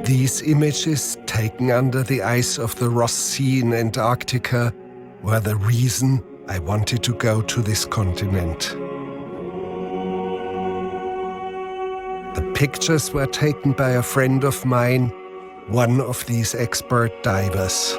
These images, taken under the ice of the Ross Sea in Antarctica, were the reason I wanted to go to this continent. The pictures were taken by a friend of mine, one of these expert divers.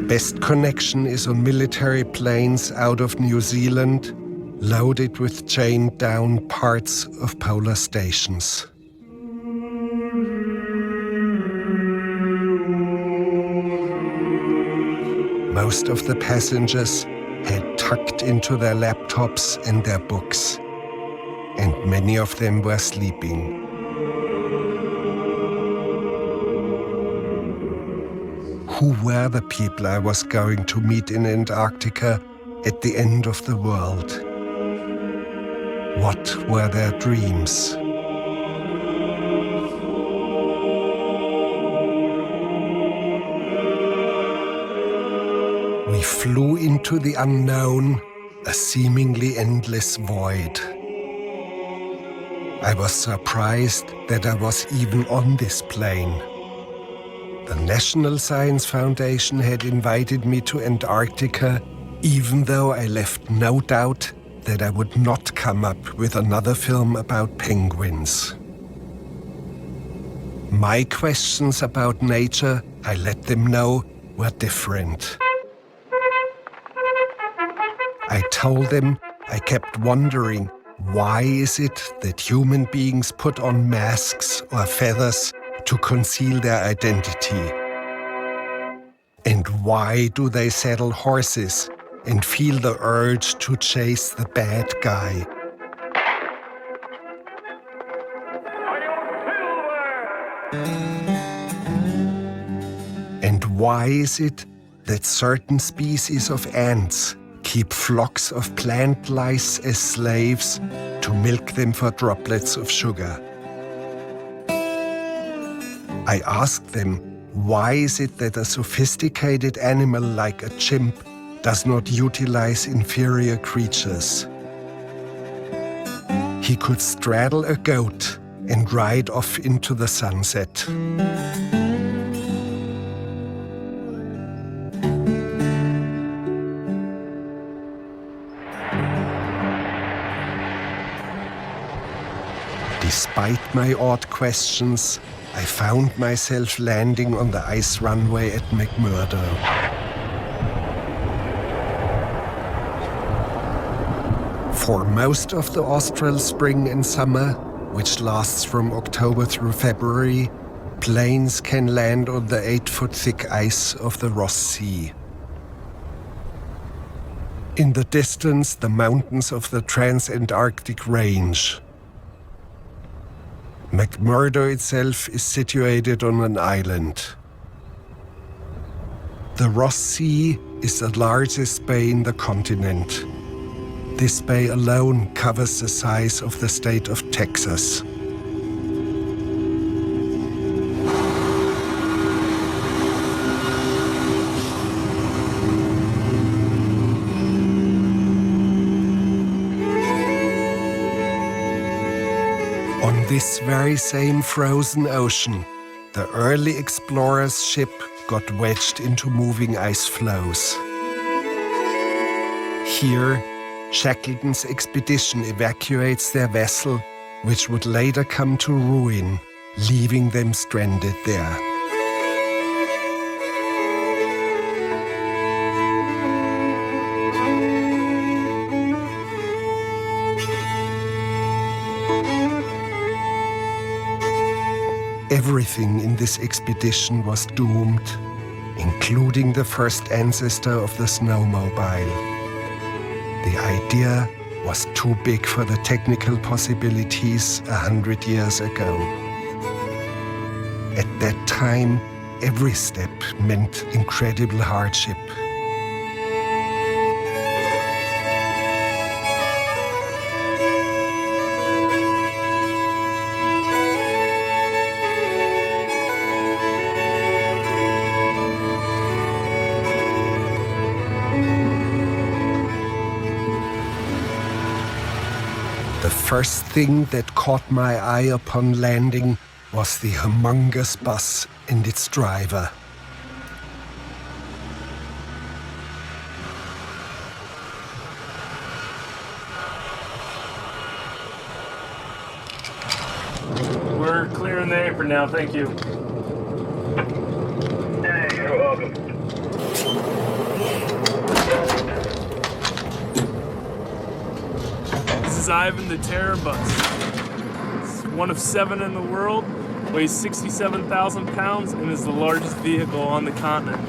Best connection is on military planes out of New Zealand, loaded with chained down parts of polar stations. Most of the passengers had tucked into their laptops and their books, and many of them were sleeping. Who were the people I was going to meet in Antarctica at the end of the world? What were their dreams? We flew into the unknown, a seemingly endless void. I was surprised that I was even on this plane. The National Science Foundation had invited me to Antarctica, even though I left no doubt that I would not come up with another film about penguins. My questions about nature, I let them know, were different. I told them I kept wondering, why is it that human beings put on masks or feathers to conceal their identity? And why do they saddle horses and feel the urge to chase the bad guy? And why is it that certain species of ants keep flocks of plant lice as slaves to milk them for droplets of sugar? I asked them, why is it that a sophisticated animal like a chimp does not utilize inferior creatures? He could straddle a goat and ride off into the sunset. Despite my odd questions, I found myself landing on the ice runway at McMurdo. For most of the austral spring and summer, which lasts from October through February, planes can land on the 8-foot-thick ice of the Ross Sea. In the distance, the mountains of the Transantarctic Range. McMurdo itself is situated on an island. The Ross Sea is the largest bay in the continent. This bay alone covers the size of the state of Texas. On this very same frozen ocean, the early explorers' ship got wedged into moving ice floes. Here, Shackleton's expedition evacuates their vessel, which would later come to ruin, leaving them stranded there. Everything in this expedition was doomed, including the first ancestor of the snowmobile. The idea was too big for the technical possibilities 100 years ago. At that time, every step meant incredible hardship. The first thing that caught my eye upon landing was the humongous bus and its driver. We're clearing the apron now, thank you. Hey, you're welcome. This is Ivan the Terror Bus. It's one of 7 in the world, weighs 67,000 pounds, and is the largest vehicle on the continent.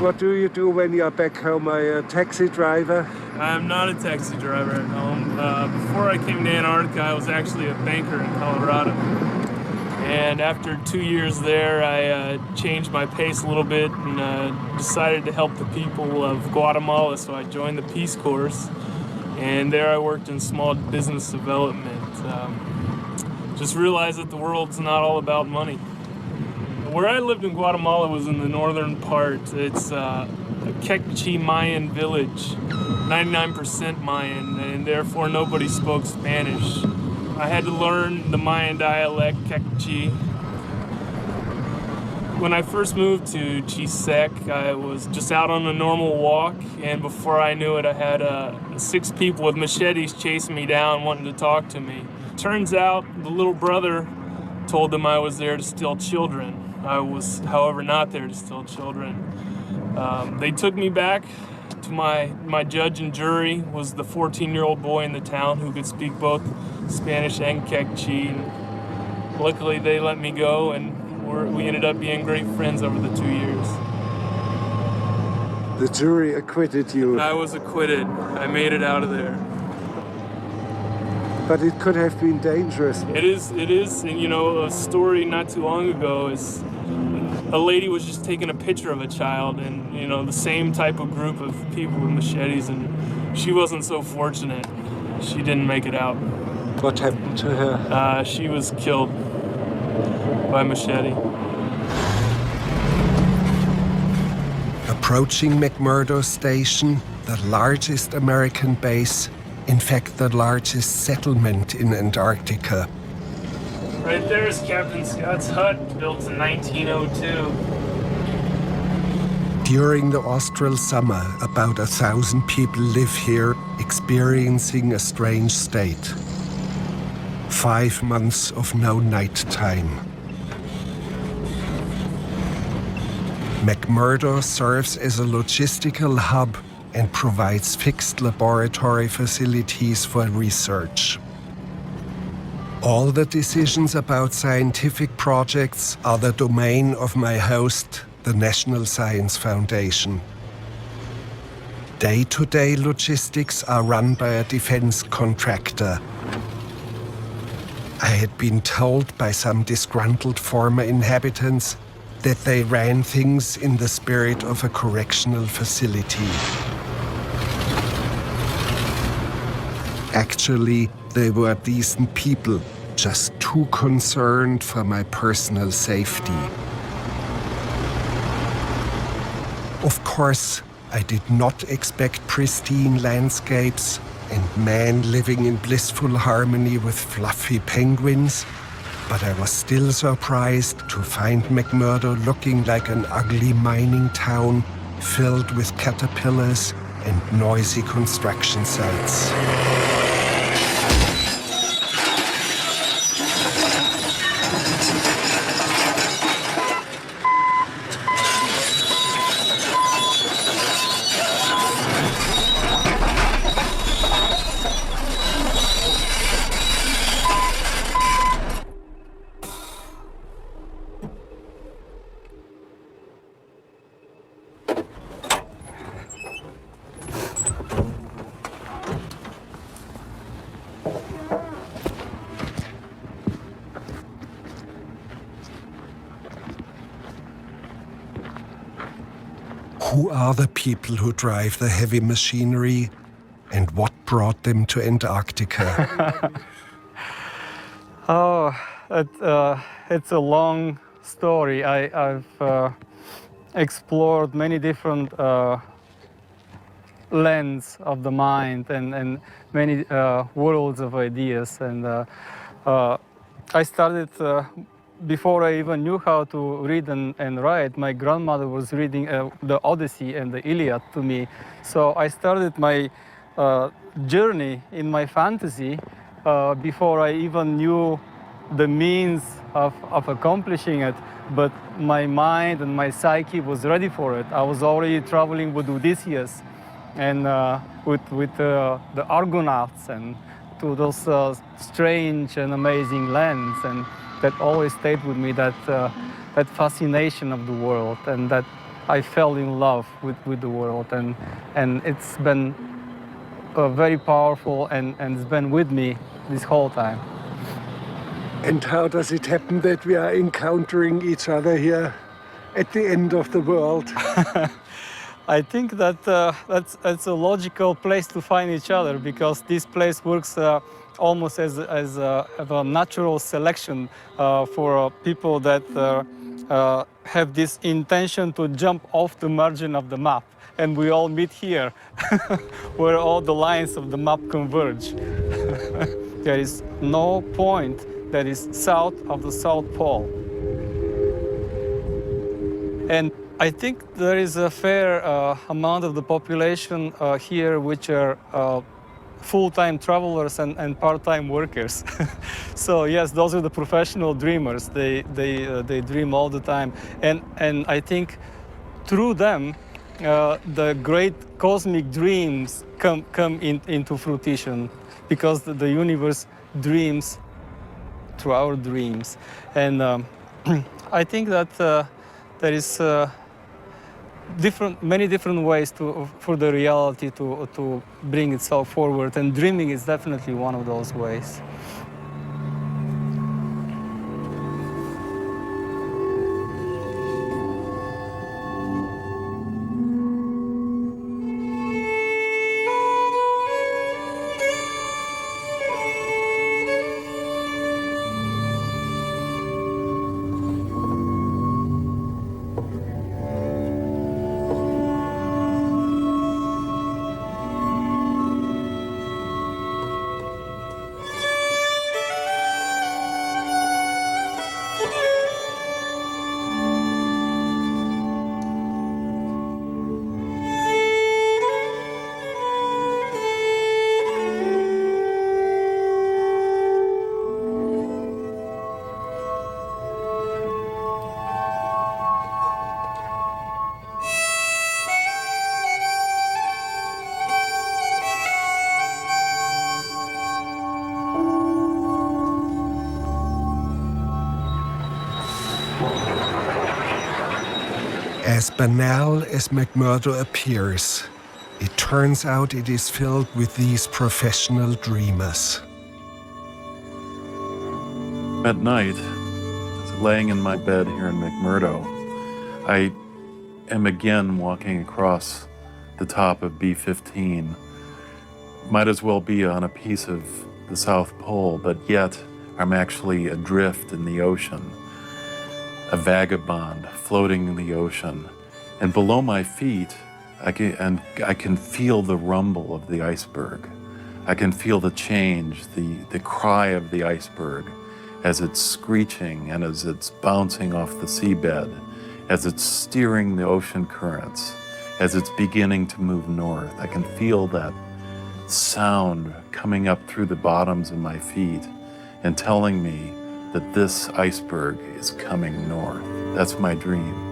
What do you do when you're back home? Are you a taxi driver? I'm not a taxi driver at home. Before I came to Antarctica, I was actually a banker in Colorado. And after 2 years there, I changed my pace a little bit and decided to help the people of Guatemala, so I joined the Peace Corps. And there I worked in small business development. Just realized that the world's not all about money. Where I lived in Guatemala was in the northern part. It's a Quechua Mayan village, 99% Mayan, and therefore nobody spoke Spanish. I had to learn the Mayan dialect, Quechua. When I first moved to Chisec, I was just out on a normal walk, and before I knew it, I had 6 people with machetes chasing me down, wanting to talk to me. Turns out, the little brother told them I was there to steal children. I was, however, not there to steal children. They took me back to my judge and jury was the 14-year-old boy in the town who could speak both Spanish and Quechua. Luckily, they let me go, and we ended up being great friends over the 2 years. The jury acquitted you. I was acquitted. I made it out of there. But it could have been dangerous. It is, and you know, a story not too long ago is a lady was just taking a picture of a child, and you know, the same type of group of people with machetes, and she wasn't so fortunate. She didn't make it out. What happened to her? She was killed by machete. Approaching McMurdo-Station, the largest American base, in fact the largest settlement in Antarctica. Right there is Captain Scott's hut, built in 1902. During the austral summer, about 1,000 people live here, experiencing a strange state. 5 months of no night time. McMurdo serves as a logistical hub and provides fixed laboratory facilities for research. All the decisions about scientific projects are the domain of my host, the National Science Foundation. Day-to-day logistics are run by a defense contractor. I had been told by some disgruntled former inhabitants that they ran things in the spirit of a correctional facility. Actually, they were decent people, just too concerned for my personal safety. Of course, I did not expect pristine landscapes and man living in blissful harmony with fluffy penguins, but I was still surprised to find McMurdo looking like an ugly mining town filled with caterpillars and noisy construction sites. Who are the people who drive the heavy machinery, and what brought them to Antarctica? Oh, it's a long story. I've explored many different lands of the mind and many worlds of ideas. And I started, before I even knew how to read and write, my grandmother was reading the Odyssey and the Iliad to me. So I started my journey in my fantasy before I even knew the means of accomplishing it. But my mind and my psyche was ready for it. I was already traveling with Odysseus and with the Argonauts and to those strange and amazing lands. And that always stayed with me, that fascination of the world, and that I fell in love with the world. And it's been very powerful and it's been with me this whole time. And how does it happen that we are encountering each other here at the end of the world? I think that that's a logical place to find each other, because this place works almost as a natural selection for people that have this intention to jump off the margin of the map. And we all meet here, where all the lines of the map converge. There is no point that is south of the South Pole. And I think there is a fair amount of the population here which are full-time travelers and part-time workers. So yes, those are the professional dreamers. They dream all the time. And I think through them, the great cosmic dreams come into fruition, because the universe dreams through our dreams. And I think that there is many different ways for the reality to bring itself forward, and dreaming is definitely one of those ways. As banal as McMurdo appears, it turns out it is filled with these professional dreamers. At night, laying in my bed here in McMurdo, I am again walking across the top of B-15. Might as well be on a piece of the South Pole, but yet I'm actually adrift in the ocean, a vagabond floating in the ocean. And below my feet, I can feel the rumble of the iceberg. I can feel the change, the cry of the iceberg as it's screeching and as it's bouncing off the seabed, as it's steering the ocean currents. as it's beginning to move north. I can feel that sound coming up through the bottoms of my feet and telling me that this iceberg is coming north. That's my dream.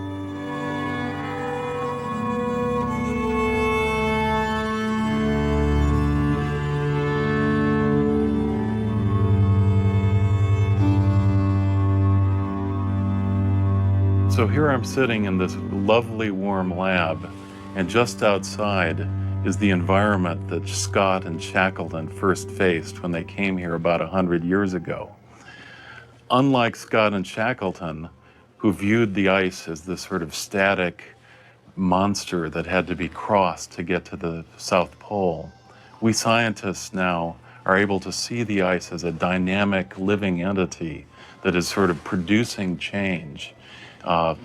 So here I'm sitting in this lovely warm lab, and just outside is the environment that Scott and Shackleton first faced when they came here about 100 years ago. Unlike Scott and Shackleton, who viewed the ice as this sort of static monster that had to be crossed to get to the South Pole, we scientists now are able to see the ice as a dynamic living entity that is sort of producing change,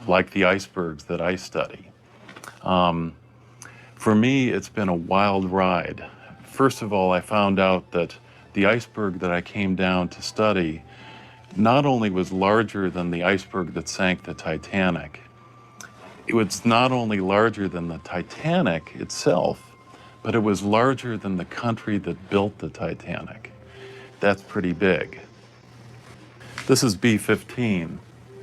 like the icebergs that I study. For me, it's been a wild ride. First of all, I found out that the iceberg that I came down to study not only was larger than the iceberg that sank the Titanic, it was not only larger than the Titanic itself, but it was larger than the country that built the Titanic. That's pretty big. This is B-15.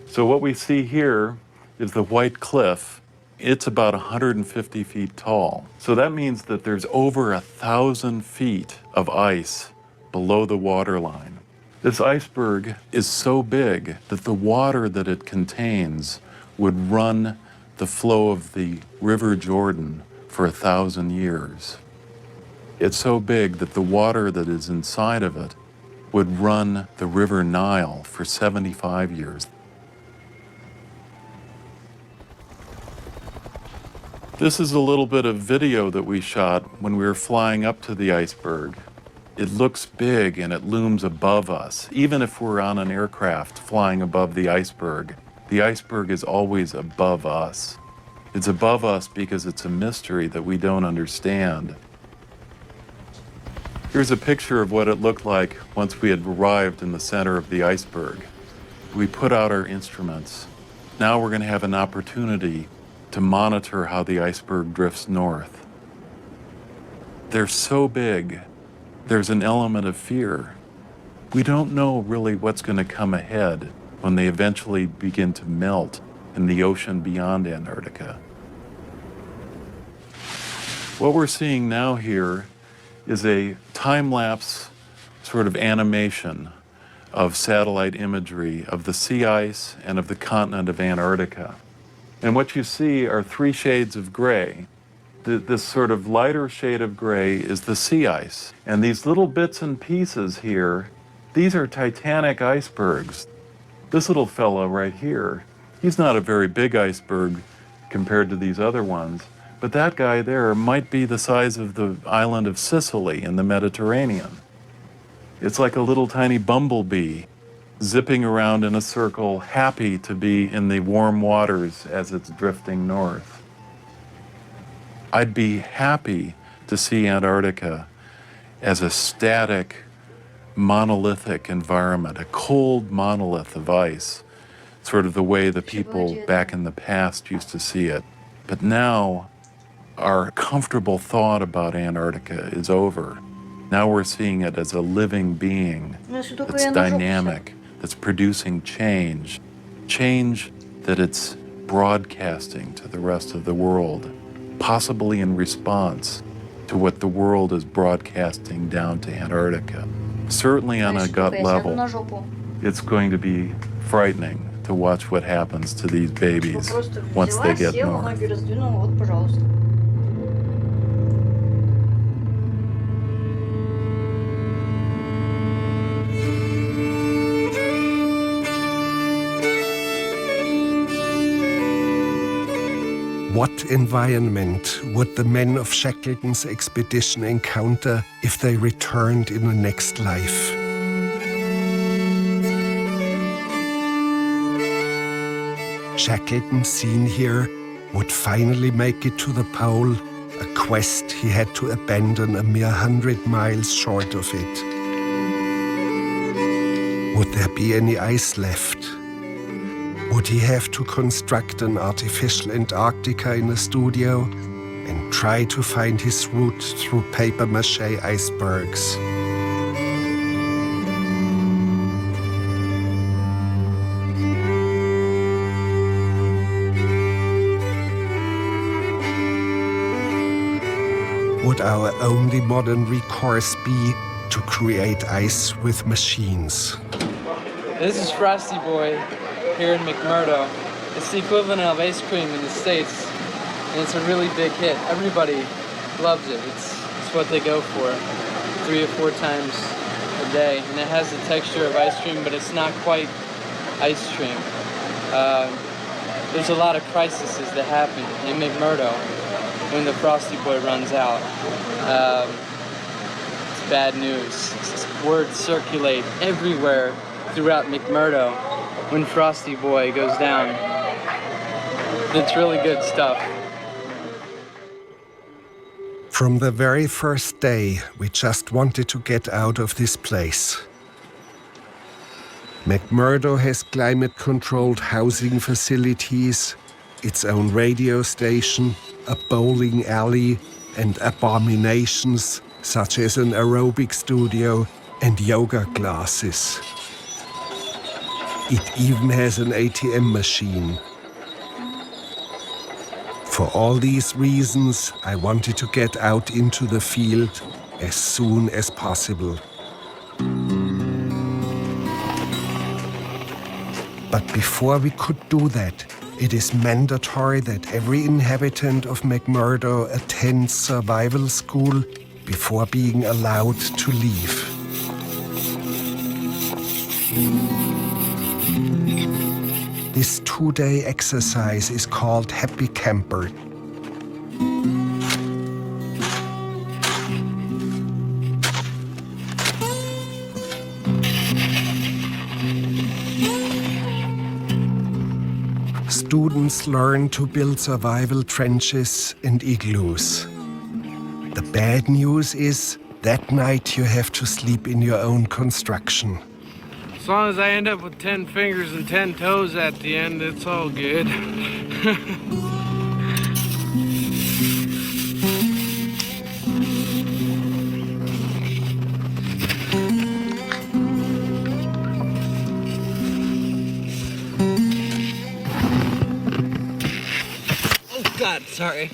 So what we see here is the White Cliff. It's about 150 feet tall. So that means that there's over 1,000 feet of ice below the waterline. This iceberg is so big that the water that it contains would run the flow of the River Jordan for 1,000 years. It's so big that the water that is inside of it would run the River Nile for 75 years. This is a little bit of video that we shot when we were flying up to the iceberg. It looks big and it looms above us. Even if we're on an aircraft flying above the iceberg is always above us. It's above us because it's a mystery that we don't understand. Here's a picture of what it looked like once we had arrived in the center of the iceberg. We put out our instruments. Now we're going to have an opportunity to monitor how the iceberg drifts north. They're so big, there's an element of fear. We don't know really what's going to come ahead when they eventually begin to melt in the ocean beyond Antarctica. What we're seeing now here is a time-lapse sort of animation of satellite imagery of the sea ice and of the continent of Antarctica. And what you see are three shades of gray. This sort of lighter shade of gray is the sea ice. And these little bits and pieces here, these are Titanic icebergs. This little fellow right here, he's not a very big iceberg compared to these other ones, but that guy there might be the size of the island of Sicily in the Mediterranean. It's like a little tiny bumblebee zipping around in a circle, happy to be in the warm waters as it's drifting north. I'd be happy to see Antarctica as a static, monolithic environment, a cold monolith of ice, sort of the way the people back in the past used to see it. But now, our comfortable thought about Antarctica is over. Now we're seeing it as a living being that's dynamic, that's producing change that it's broadcasting to the rest of the world, possibly in response to what the world is broadcasting down to Antarctica. Certainly on a gut level, it's going to be frightening to watch what happens to these babies once they get north. What environment would the men of Shackleton's expedition encounter if they returned in the next life? Shackleton, seen here, would finally make it to the pole, a quest he had to abandon a mere 100 miles short of it. Would there be any ice left? Would he have to construct an artificial Antarctica in a studio? and try to find his route through papier-mâché icebergs. Would our only modern recourse be to create ice with machines? This is Frosty Boy here in McMurdo. It's the equivalent of ice cream in the States, and it's a really big hit. Everybody loves it. It's what they go for 3 or 4 times a day, and it has the texture of ice cream, but it's not quite ice cream. There's a lot of crises that happen in McMurdo when the Frosty Boy runs out. It's bad news. Words circulate everywhere throughout McMurdo when Frosty Boy goes down. It's really good stuff. From the very first day, we just wanted to get out of this place. McMurdo has climate-controlled housing facilities, its own radio station, a bowling alley, and abominations such as an aerobic studio and yoga classes. It even has an ATM machine. For all these reasons, I wanted to get out into the field as soon as possible. But before we could do that, it is mandatory that every inhabitant of McMurdo attends survival school before being allowed to leave. This 2-day exercise is called Happy Camper. Students learn to build survival trenches and igloos. The bad news is that night you have to sleep in your own construction. As long as I end up with 10 fingers and 10 toes at the end, it's all good. God, sorry.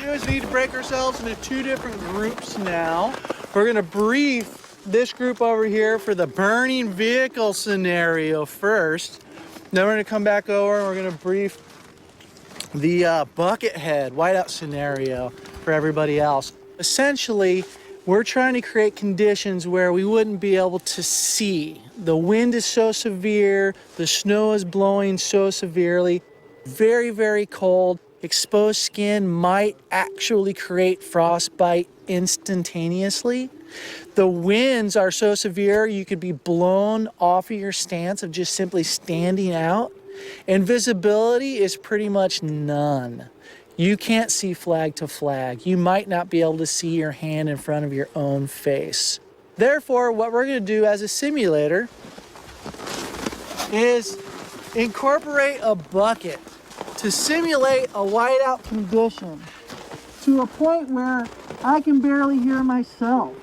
We always need to break ourselves into 2 different groups now. We're gonna brief this group over here for the burning vehicle scenario first. Then we're gonna come back over and we're gonna brief the bucket head whiteout scenario for everybody else. Essentially, we're trying to create conditions where we wouldn't be able to see. The wind is so severe, the snow is blowing so severely, very, very cold. Exposed skin might actually create frostbite instantaneously. The winds are so severe you could be blown off of your stance of just simply standing out. And visibility is pretty much none. You can't see flag to flag. You might not be able to see your hand in front of your own face. Therefore, what we're going to do as a simulator is incorporate a bucket to simulate a whiteout condition to a point where I can barely hear myself.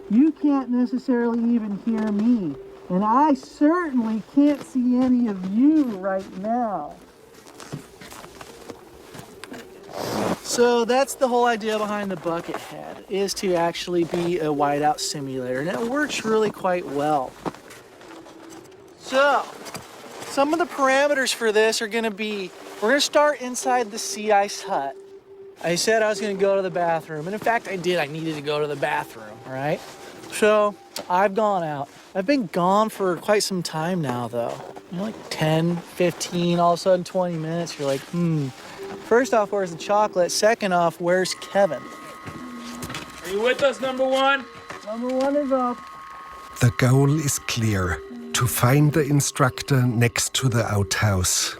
You can't necessarily even hear me, and I certainly can't see any of you right now. So that's the whole idea behind the bucket head, is to actually be a whiteout simulator, and it works really quite well. So, some of the parameters for this are going to be, we're going to start inside the sea ice hut. I said I was going to go to the bathroom, and in fact I did. I needed to go to the bathroom, all right? So I've gone out. I've been gone for quite some time now, though. You know, like 10, 15, all of a sudden 20 minutes. You're like, First off, where's the chocolate? Second off, where's Kevin? Are you with us, number 1? Number 1 is up. The goal is clear: to find the instructor next to the outhouse.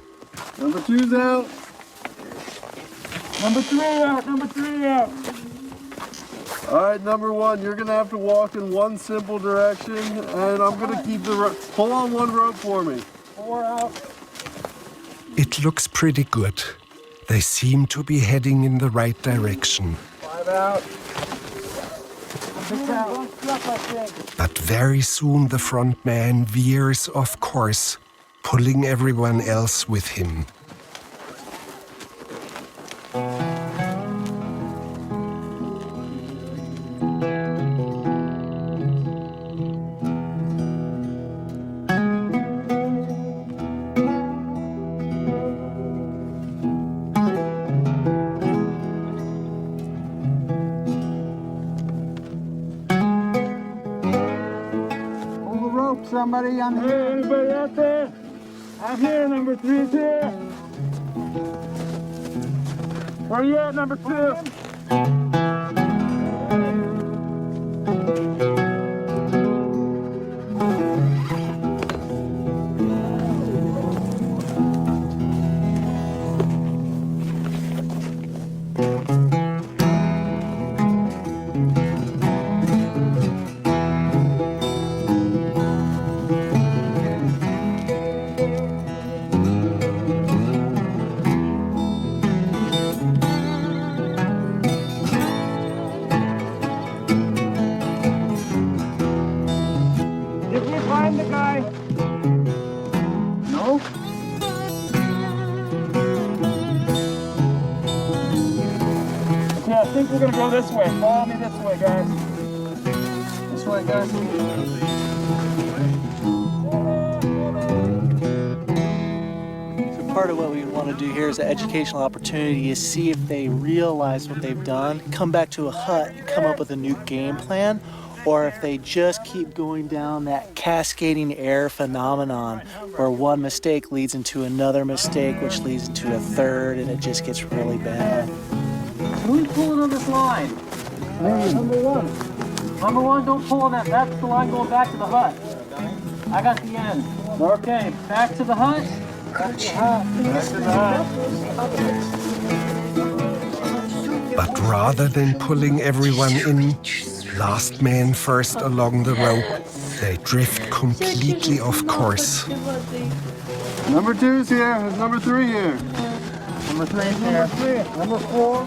Number 2's out. Number 3 out. Number 3 out. All right, number 1, you're gonna have to walk in one simple direction, and I'm gonna keep the rope. Pull on one rope for me. 4 out. It looks pretty good. They seem to be heading in the right direction. 5 out. But very soon the front man veers off course, pulling everyone else with him. Somebody, I'm here. Anybody out there? I'm here, number 3's here. Where you at, number 2? I think we're gonna go this way. Follow me this way, guys. This way, guys. So part of what we want to do here is an educational opportunity to see if they realize what they've done, come back to a hut and come up with a new game plan, or if they just keep going down that cascading error phenomenon where one mistake leads into another mistake, which leads into a third, and it just gets really bad. Who's pulling on this line? Number 1. Number 1, don't pull on that. That's the line going back to the hut. I got the end. Okay, back to the hut. Back to the hut. Back to the hut. But rather than pulling everyone in, last man first along the rope, they drift completely off course. Number 2's here. There's number 3 here. Number 3's here. Number 4.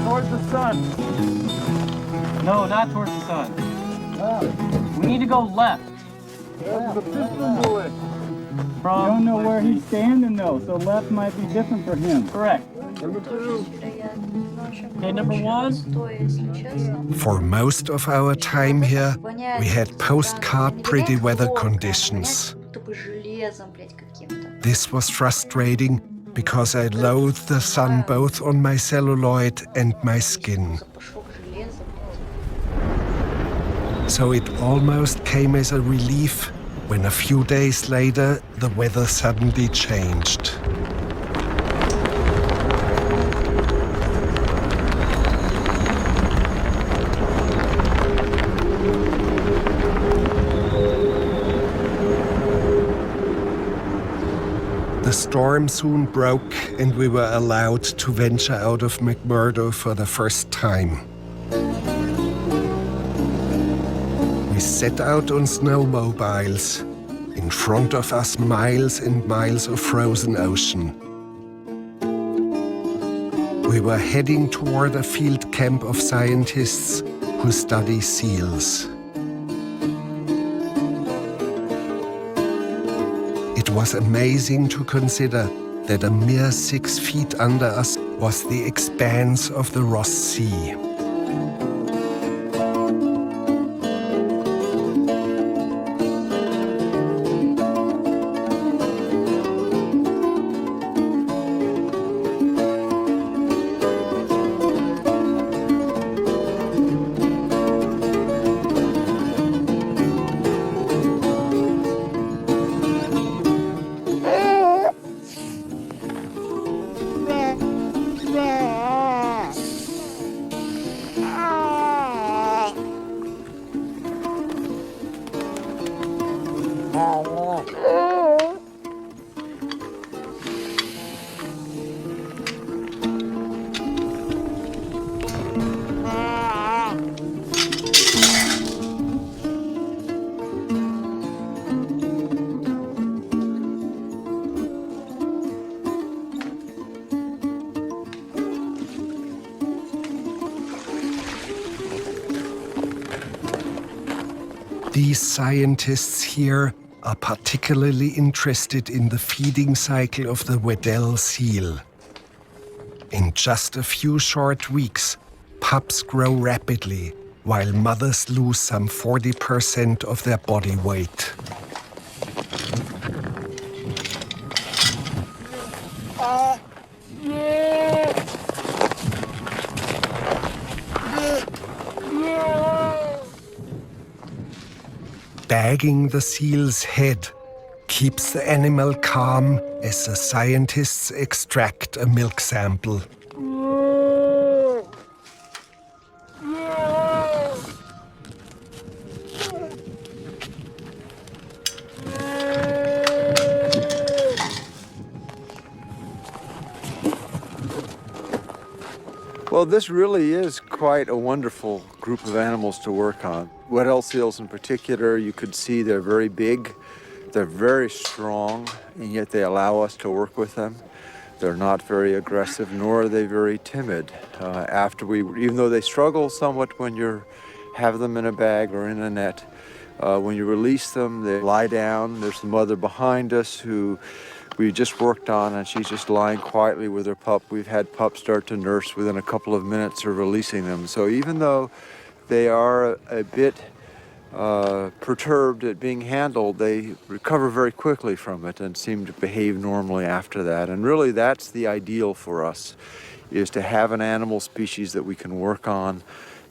Towards the sun. No, not towards the sun. We need to go left. That's the piston bullet. You don't know where he's standing though, so left might be different for him. Correct. Number 2. Okay, number 1. For most of our time here, we had postcard pretty weather conditions. This was frustrating because I loathed the sun both on my celluloid and my skin. So it almost came as a relief when a few days later the weather suddenly changed. The storm soon broke and we were allowed to venture out of McMurdo for the first time. We set out on snowmobiles. In front of us, miles and miles of frozen ocean. We were heading toward a field camp of scientists who study seals. It was amazing to consider that a mere 6 feet under us was the expanse of the Ross Sea. These scientists here are particularly interested in the feeding cycle of the Weddell seal. In just a few short weeks, pups grow rapidly, while mothers lose some 40% of their body weight. Bagging the seal's head keeps the animal calm as the scientists extract a milk sample. Well, this really is quite a wonderful group of animals to work on. Weddell seals in particular, you could see they're very big, they're very strong, and yet they allow us to work with them. They're not very aggressive, nor are they very timid. Even though they struggle somewhat when you have them in a bag or in a net, when you release them, they lie down. There's the mother behind us who we just worked on, and she's just lying quietly with her pup. We've had pups start to nurse within a couple of minutes of releasing them. So even though they are a bit perturbed at being handled, they recover very quickly from it and seem to behave normally after that. And really that's the ideal for us, is to have an animal species that we can work on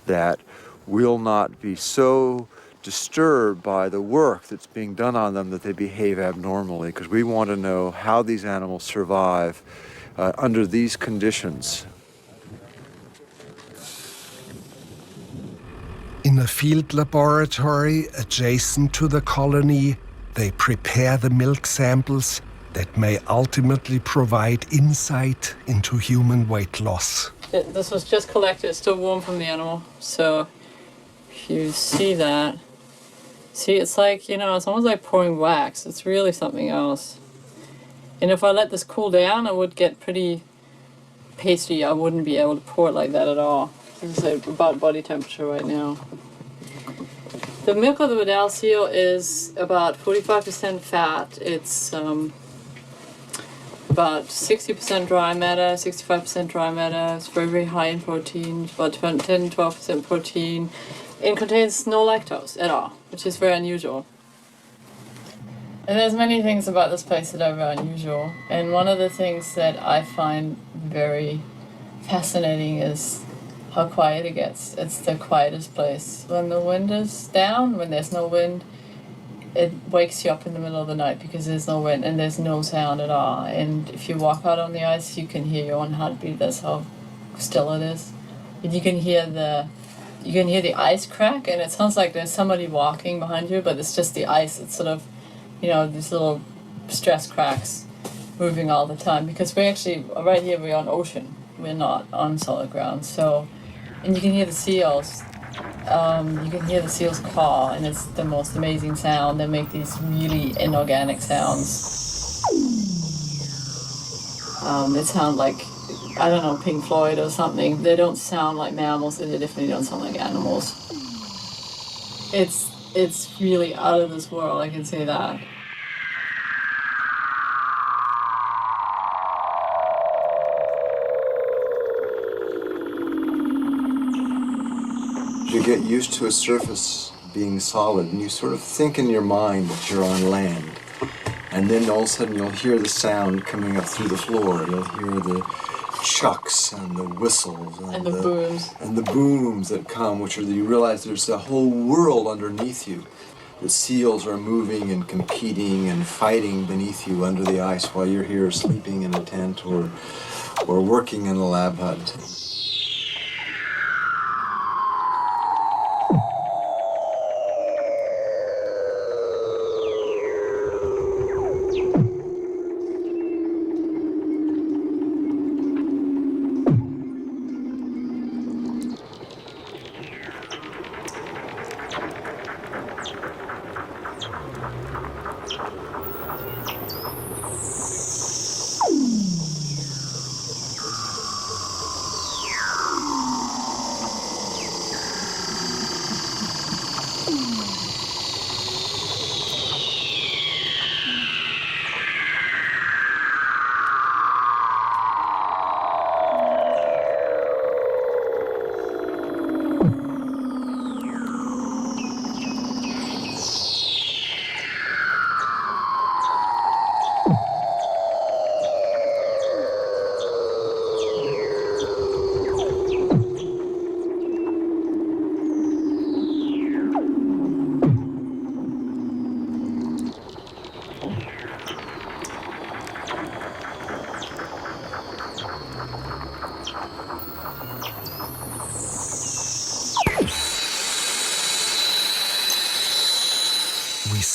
that will not be so disturbed by the work that's being done on them that they behave abnormally, because we want to know how these animals survive under these conditions. In a field laboratory adjacent to the colony, they prepare the milk samples that may ultimately provide insight into human weight loss. This was just collected, it's still warm from the animal, so if you see that, it's like, it's almost like pouring wax. It's really something else. And if I let this cool down, it would get pretty pasty. I wouldn't be able to pour it like that at all. This is about body temperature right now. The milk of the Weddell seal is about 45% fat. It's about 60% dry matter, 65% dry matter. It's very, very high in protein, about 10-12% protein. It contains no lactose at all, which is very unusual. And there's many things about this place that are very unusual. And one of the things that I find very fascinating is how quiet it gets. It's the quietest place. When the wind is down, when there's no wind, it wakes you up in the middle of the night because there's no wind and there's no sound at all. And if you walk out on the ice, you can hear your own heartbeat. That's how still it is. And you can hear the ice crack, and it sounds like there's somebody walking behind you, but it's just the ice. It's sort of, these little stress cracks moving all the time, because we're actually, right here, we're on ocean. We're not on solid ground. So, and you can hear the seals. You can hear the seals call, and it's the most amazing sound. They make these really inorganic sounds. It sounds like, I don't know, Pink Floyd or something. They don't sound like mammals, and they definitely don't sound like animals. It's really out of this world, I can say that. You get used to a surface being solid, and you sort of think in your mind that you're on land. And then all of a sudden you'll hear the sound coming up through the floor. You'll hear the chucks and the whistles and the booms. And the booms that come, which are you realize there's a whole world underneath you. The seals are moving and competing and fighting beneath you under the ice while you're here sleeping in a tent or working in a lab hut.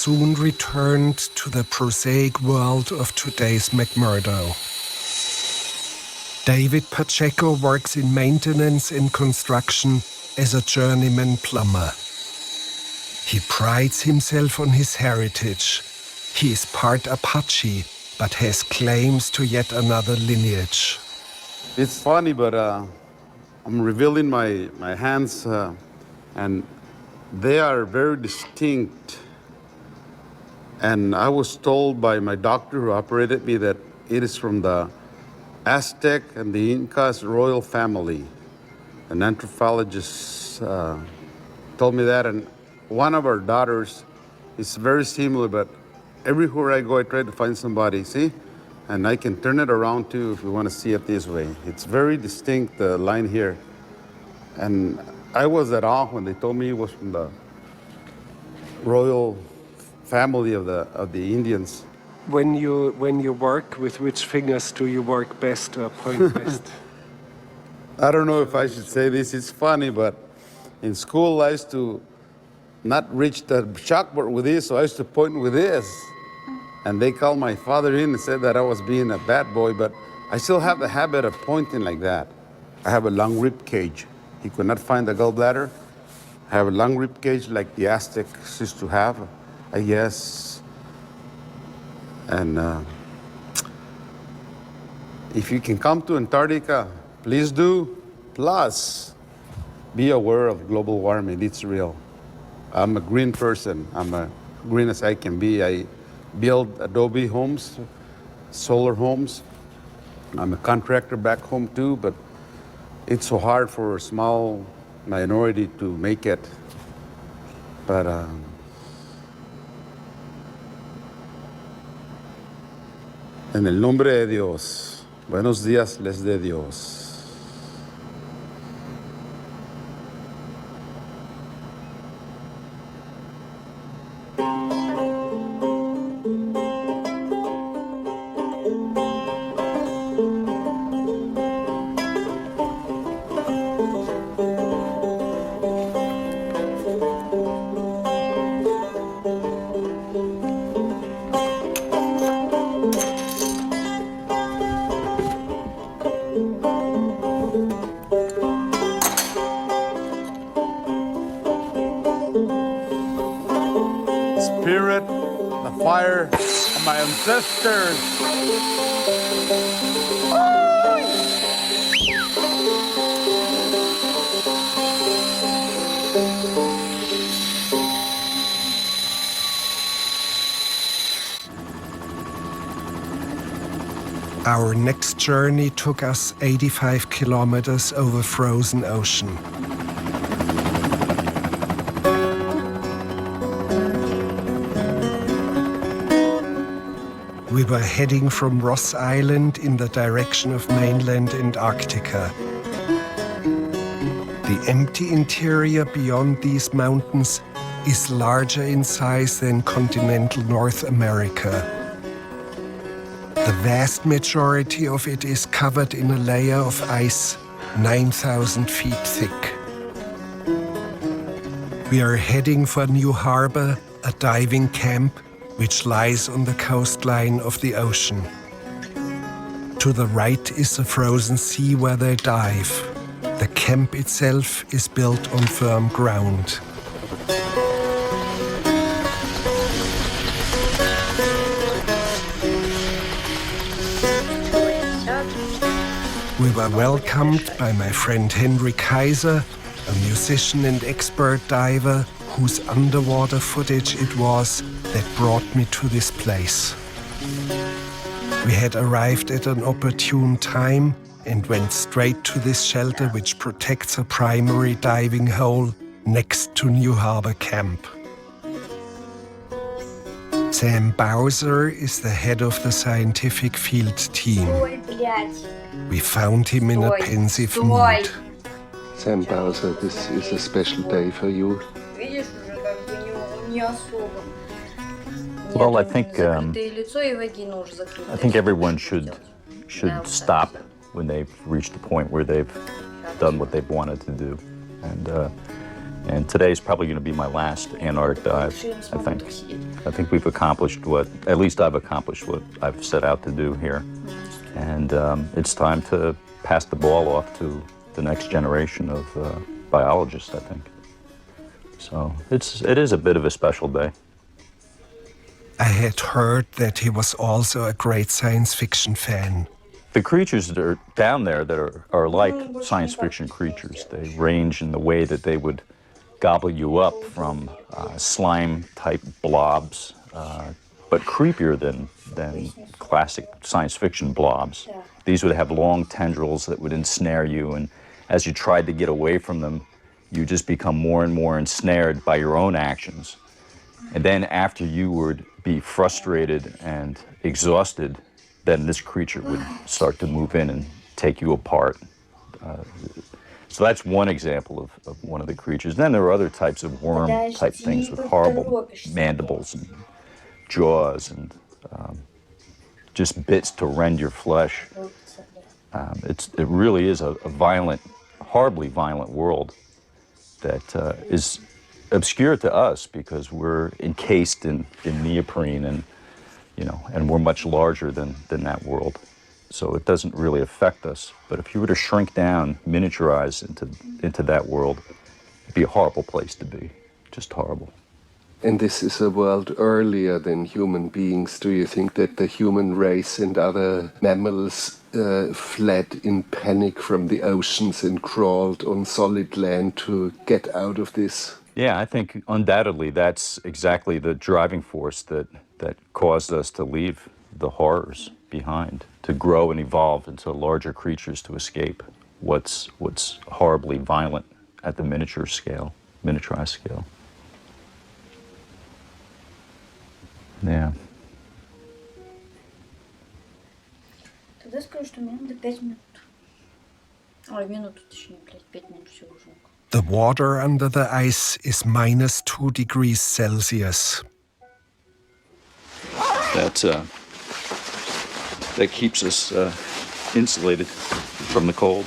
soon returned to the prosaic world of today's McMurdo. David Pacheco works in maintenance and construction as a journeyman plumber. He prides himself on his heritage. He is part Apache, but has claims to yet another lineage. It's funny, but I'm revealing my hands, and they are very distinct. And I was told by my doctor who operated me that it is from the Aztec and the Incas royal family. An anthropologist told me that, and one of our daughters is very similar, but everywhere I go, I try to find somebody, see? And I can turn it around too if you want to see it this way. It's very distinct, the line here. And I was at awe when they told me it was from the royal family of the Indians. When you work, with which fingers do you work best or point best? I don't know if I should say this, it's funny, but in school I used to not reach the chalkboard with this, so I used to point with this. And they called my father in and said that I was being a bad boy, but I still have the habit of pointing like that. I have a long rib cage. He could not find the gallbladder. I have a long rib cage like the Aztecs used to have, I guess. And if you can come to Antarctica, please do. Plus, be aware of global warming, it's real. I'm a green person. I'm as green as I can be. I build adobe homes, solar homes. I'm a contractor back home too, but it's so hard for a small minority to make it. But en el nombre de Dios, buenos días les dé Dios. Spirit, the fire of my ancestors. Our next journey took us 85 kilometers over frozen ocean. We were heading from Ross Island in the direction of mainland Antarctica. The empty interior beyond these mountains is larger in size than continental North America. The vast majority of it is covered in a layer of ice 9,000 feet thick. We are heading for New Harbor, a diving camp which lies on the coastline of the ocean. To the right is the frozen sea where they dive. The camp itself is built on firm ground. We were welcomed by my friend Henry Kaiser, a musician and expert diver whose underwater footage it was that brought me to this place. We had arrived at an opportune time and went straight to this shelter which protects a primary diving hole next to New Harbor Camp. Sam Bowser is the head of the scientific field team. We found him in a pensive mood. Sam Bowser, this is a special day for you. Well, I think everyone should stop when they've reached a point where they've done what they've wanted to do, and And today's probably going to be my last Antarctic dive, I think. I think we've accomplished at least I've accomplished what I've set out to do here. And it's time to pass the ball off to the next generation of biologists, I think. So it is a bit of a special day. I had heard that he was also a great science fiction fan. The creatures that are down there that are like science fiction creatures. They range in the way that they would gobble you up from slime-type blobs, but creepier than classic science fiction blobs. These would have long tendrils that would ensnare you, and as you tried to get away from them, you just become more and more ensnared by your own actions. And then after you would be frustrated and exhausted, then this creature would start to move in and take you apart. So that's one example of one of the creatures. Then there are other types of worm-type things with horrible mandibles and jaws and just bits to rend your flesh. It really is a violent, horribly violent world that is obscure to us because we're encased in neoprene and we're much larger than that world. So it doesn't really affect us. But if you were to shrink down, miniaturize into that world, it'd be a horrible place to be, just horrible. And this is a world earlier than human beings. Do you think that the human race and other mammals fled in panic from the oceans and crawled on solid land to get out of this? Yeah, I think undoubtedly that's exactly the driving force that caused us to leave the horrors behind, to grow and evolve into larger creatures to escape what's horribly violent at the miniaturized scale. Yeah. Тогда скажу, что мне надо 5 минут. Ой, минуту точнее, 5 минут всего уже. The water under the ice is -2 degrees Celsius. That keeps us insulated from the cold.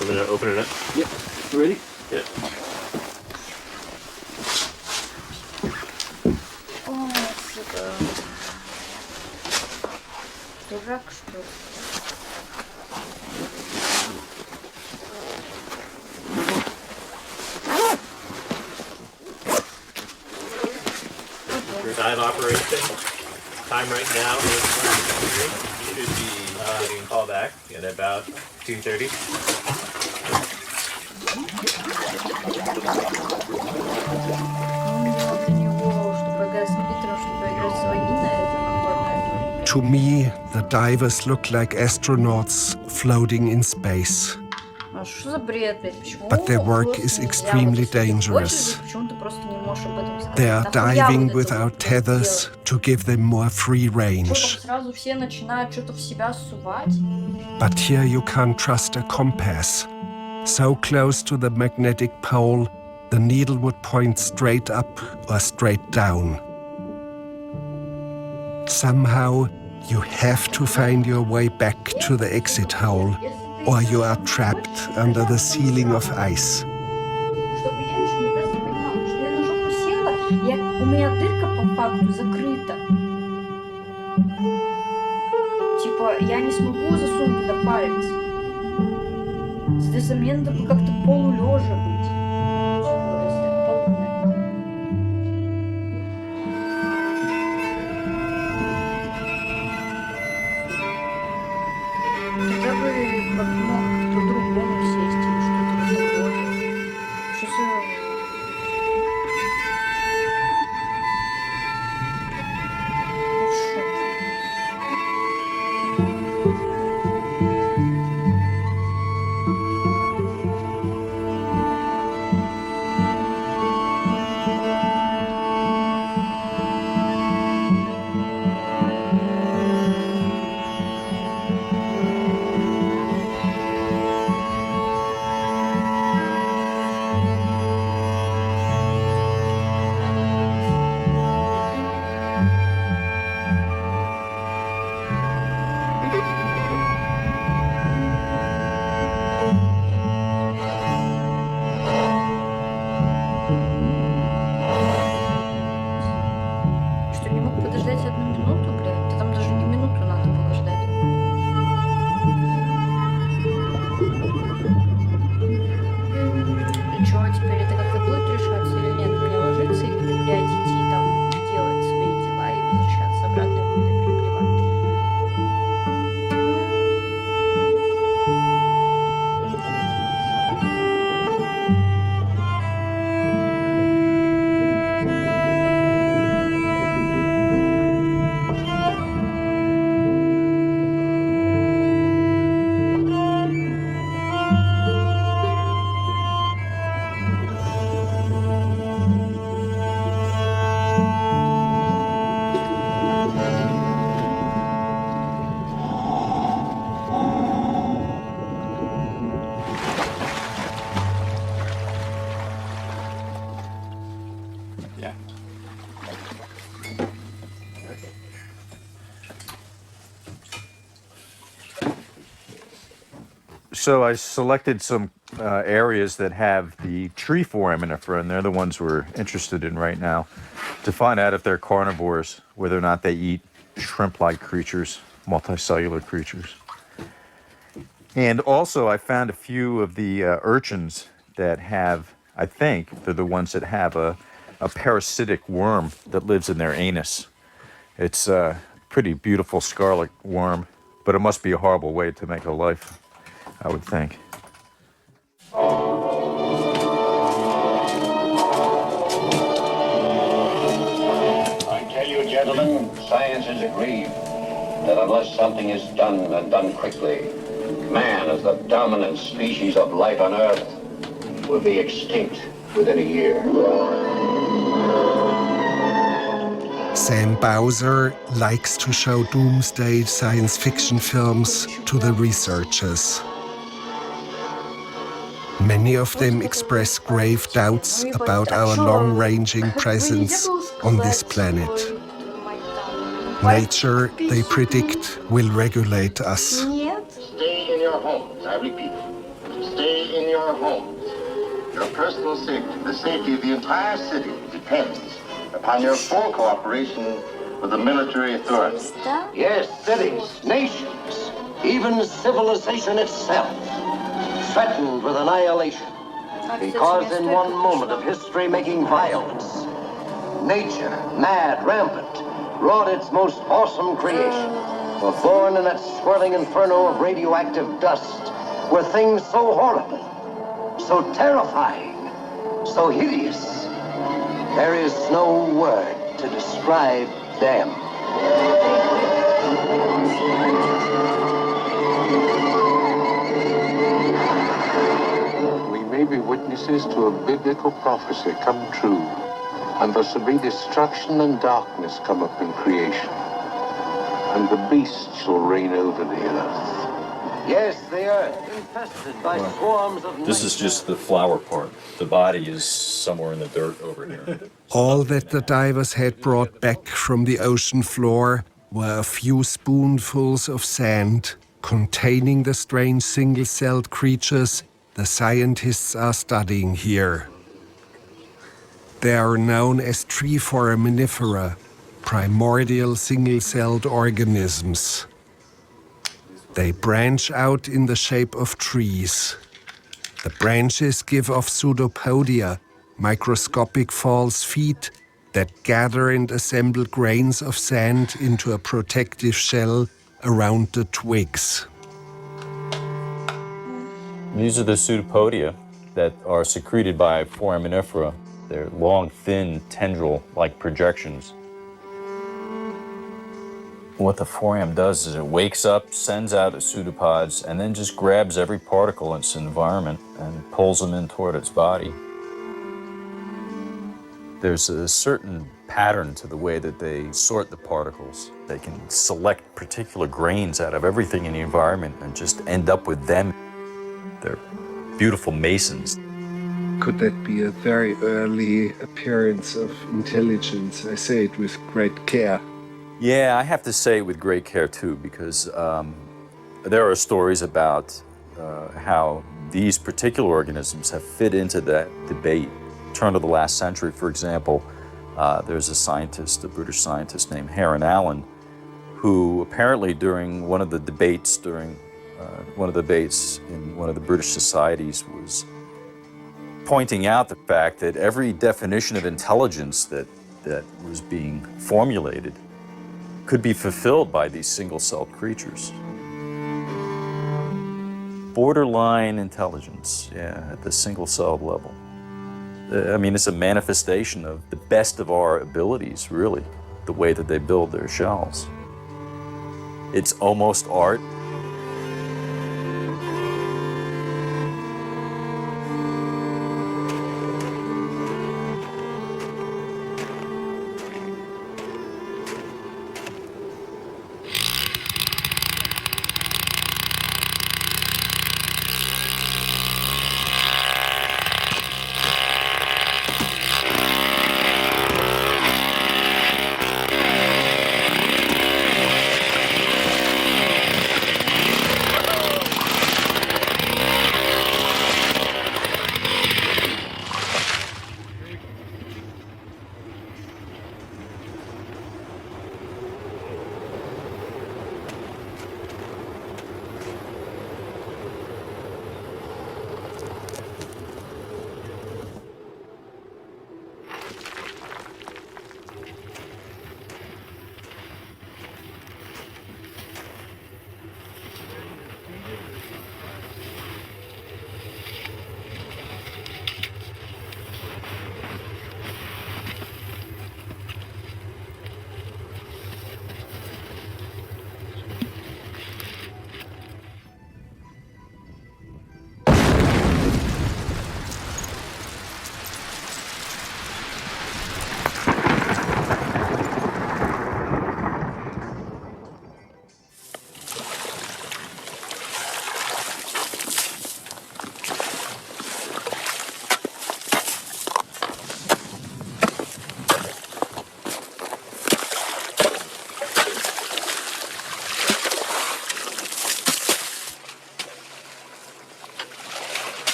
We're gonna open it up. Yeah. Ready? Yeah. Дурак, что ли? Your dive operation. Time right now is 1:03. You should be getting called back at about 2:30. To me, the divers look like astronauts floating in space. But their work is extremely dangerous. They are diving without tethers to give them more free range. But here you can't trust a compass. So close to the magnetic pole, the needle would point straight up or straight down. Somehow, you have to find your way back to the exit hole, or you are trapped under the ceiling of ice. У меня дырка по факту закрыта. Типа, я не смогу засунуть туда палец. Соответственно, мне надо как-то полулежа быть. Хотя бы как-то по-другому сесть или что-то в этом роде. Что за... So I selected some areas that have the tree foraminifera, and they're the ones we're interested in right now, to find out if they're carnivores, whether or not they eat shrimp-like creatures, multicellular creatures. And also I found a few of the urchins that have, I think they're the ones that have a parasitic worm that lives in their anus. It's a pretty beautiful scarlet worm, but it must be a horrible way to make a life, I would think. I tell you, gentlemen, science is agreed that unless something is done and done quickly, man, as the dominant species of life on Earth, will be extinct within a year. Sam Bowser likes to show doomsday science fiction films to the researchers. Many of them express grave doubts about our long-ranging presence on this planet. Nature, they predict, will regulate us. Stay in your homes, I repeat. Stay in your homes. Your personal safety, the safety of the entire city, depends upon your full cooperation with the military authorities. Yes, cities, nations, even civilization itself, threatened with annihilation, because in one moment of history-making violence, nature, mad, rampant, wrought its most awesome creation. For born in that swirling inferno of radioactive dust were things so horrible, so terrifying, so hideous. There is no word to describe them. We may be witnesses to a biblical prophecy come true, and there shall be destruction and darkness come up in creation, and the beast shall reign over the earth. Yes, the earth, infested by swarms of... This is just the flower part. The body is somewhere in the dirt over here. All that the divers had brought back from the ocean floor were a few spoonfuls of sand containing the strange single-celled creatures the scientists are studying here. They are known as tree foraminifera, primordial single-celled organisms. They branch out in the shape of trees. The branches give off pseudopodia, microscopic false feet that gather and assemble grains of sand into a protective shell around the twigs. These are the pseudopodia that are secreted by foraminifera. They're long, thin, tendril-like projections. What the foram does is it wakes up, sends out its pseudopods, and then just grabs every particle in its environment and pulls them in toward its body. There's a certain pattern to the way that they sort the particles. They can select particular grains out of everything in the environment and just end up with them. They're beautiful masons. Could that be a very early appearance of intelligence? I say it with great care. Yeah, I have to say with great care too, because there are stories about how these particular organisms have fit into that debate. Turn of the last century, for example, there's a scientist, a British scientist named Heron Allen, who apparently during one of the debates, in one of the British societies, was pointing out the fact that every definition of intelligence that was being formulated could be fulfilled by these single-celled creatures. Borderline intelligence, yeah, at the single-celled level. I mean, it's a manifestation of the best of our abilities, really, the way that they build their shells. It's almost art.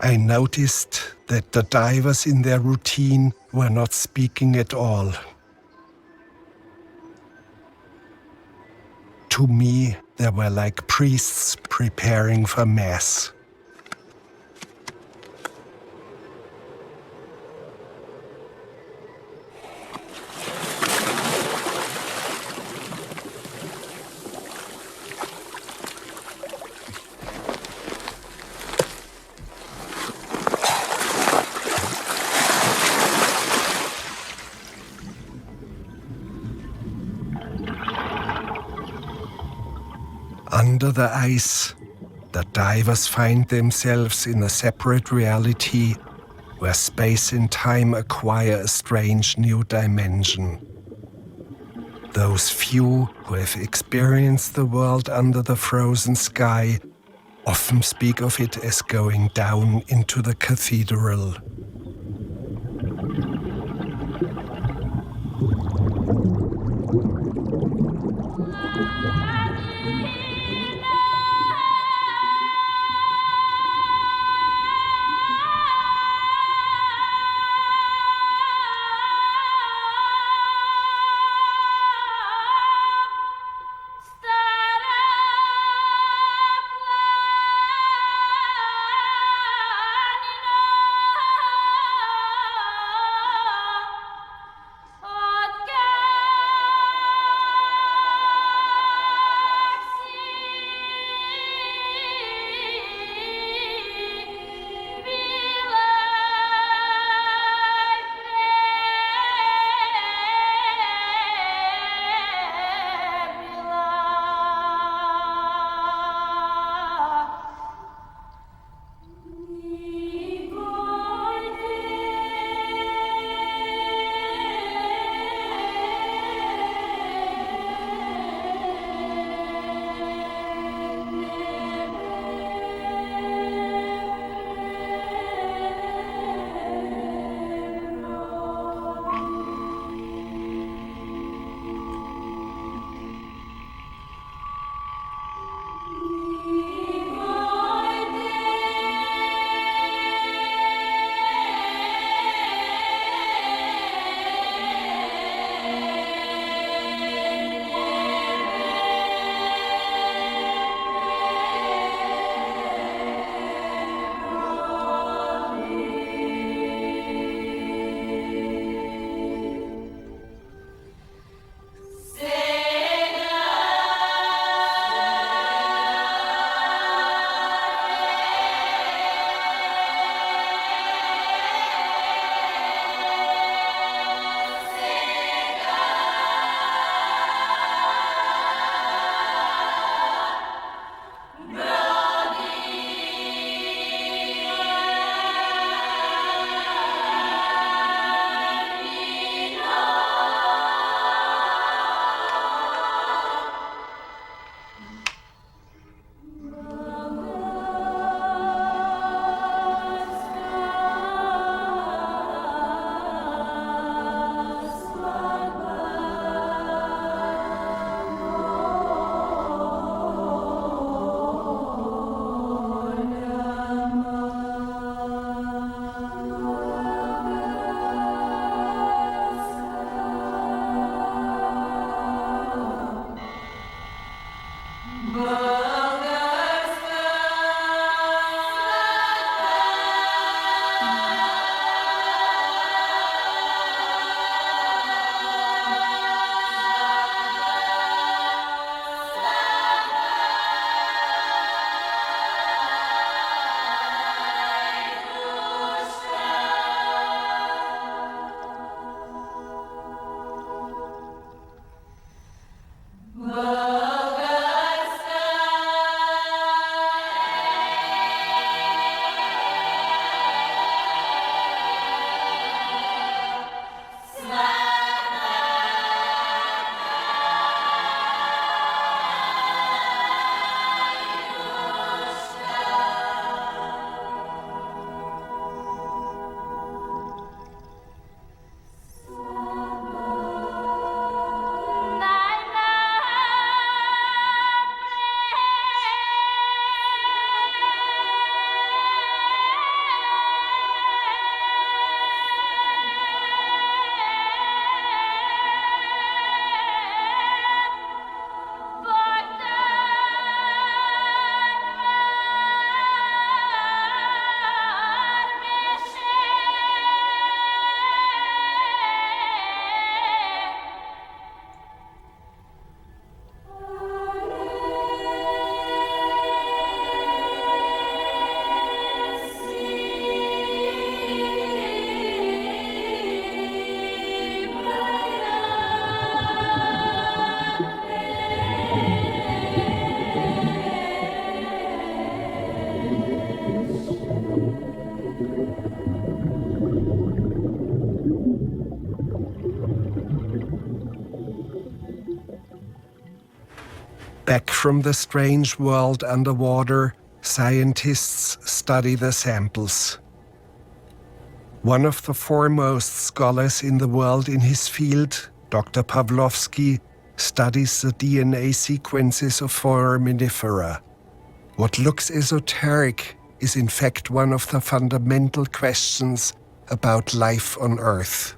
I noticed that the divers in their routine were not speaking at all. To me, they were like priests preparing for Mass. Under the ice, the divers find themselves in a separate reality where space and time acquire a strange new dimension. Those few who have experienced the world under the frozen sky often speak of it as going down into the cathedral. Back from the strange world underwater, scientists study the samples. One of the foremost scholars in the world in his field, Dr. Pawlowski, studies the DNA sequences of foraminifera. What looks esoteric is in fact one of the fundamental questions about life on Earth.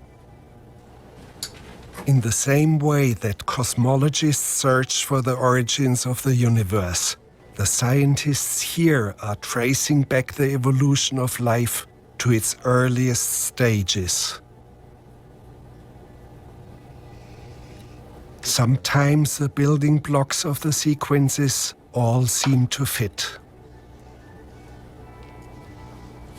In the same way that cosmologists search for the origins of the universe, the scientists here are tracing back the evolution of life to its earliest stages. Sometimes the building blocks of the sequences all seem to fit.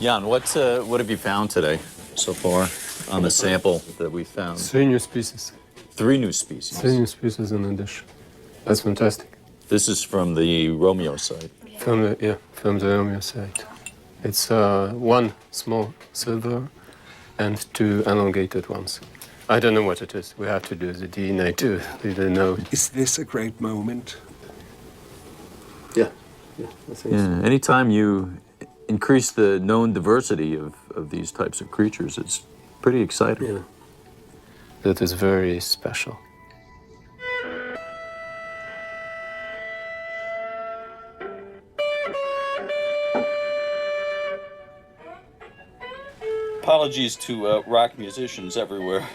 Jan, what have you found today so far on the sample that we found? 3 new species. 3 new species? 3 new species in addition. That's fantastic. This is from the Romeo site? From the Romeo site. It's 1 small silver and 2 elongated ones. I don't know what it is. We have to do the DNA to really know. Is this a great moment? Yeah, I think so. Anytime you increase the known diversity of these types of creatures, it's pretty exciting. Yeah. That is very special. Apologies to rock musicians everywhere.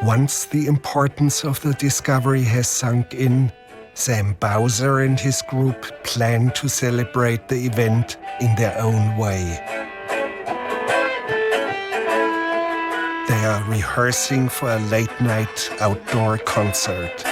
Once the importance of the discovery has sunk in, Sam Bowser and his group plan to celebrate the event in their own way. They are rehearsing for a late-night outdoor concert.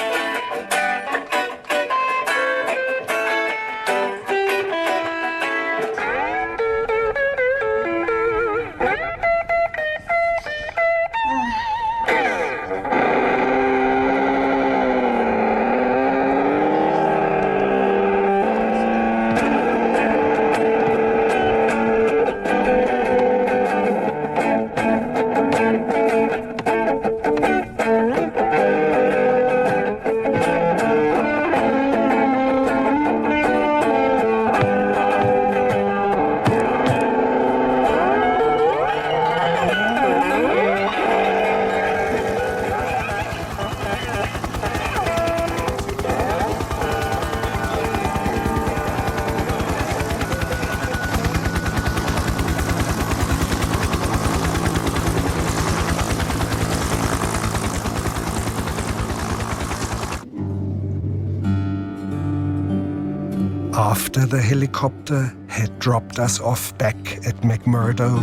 After the helicopter had dropped us off back at McMurdo,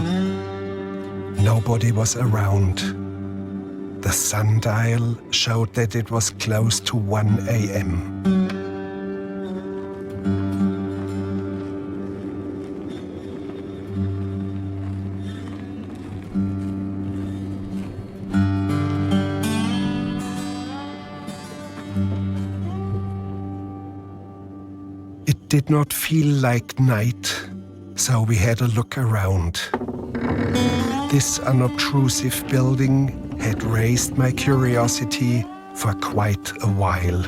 nobody was around. The sundial showed that it was close to 1 a.m. It did not feel like night, so we had a look around. This unobtrusive building had raised my curiosity for quite a while.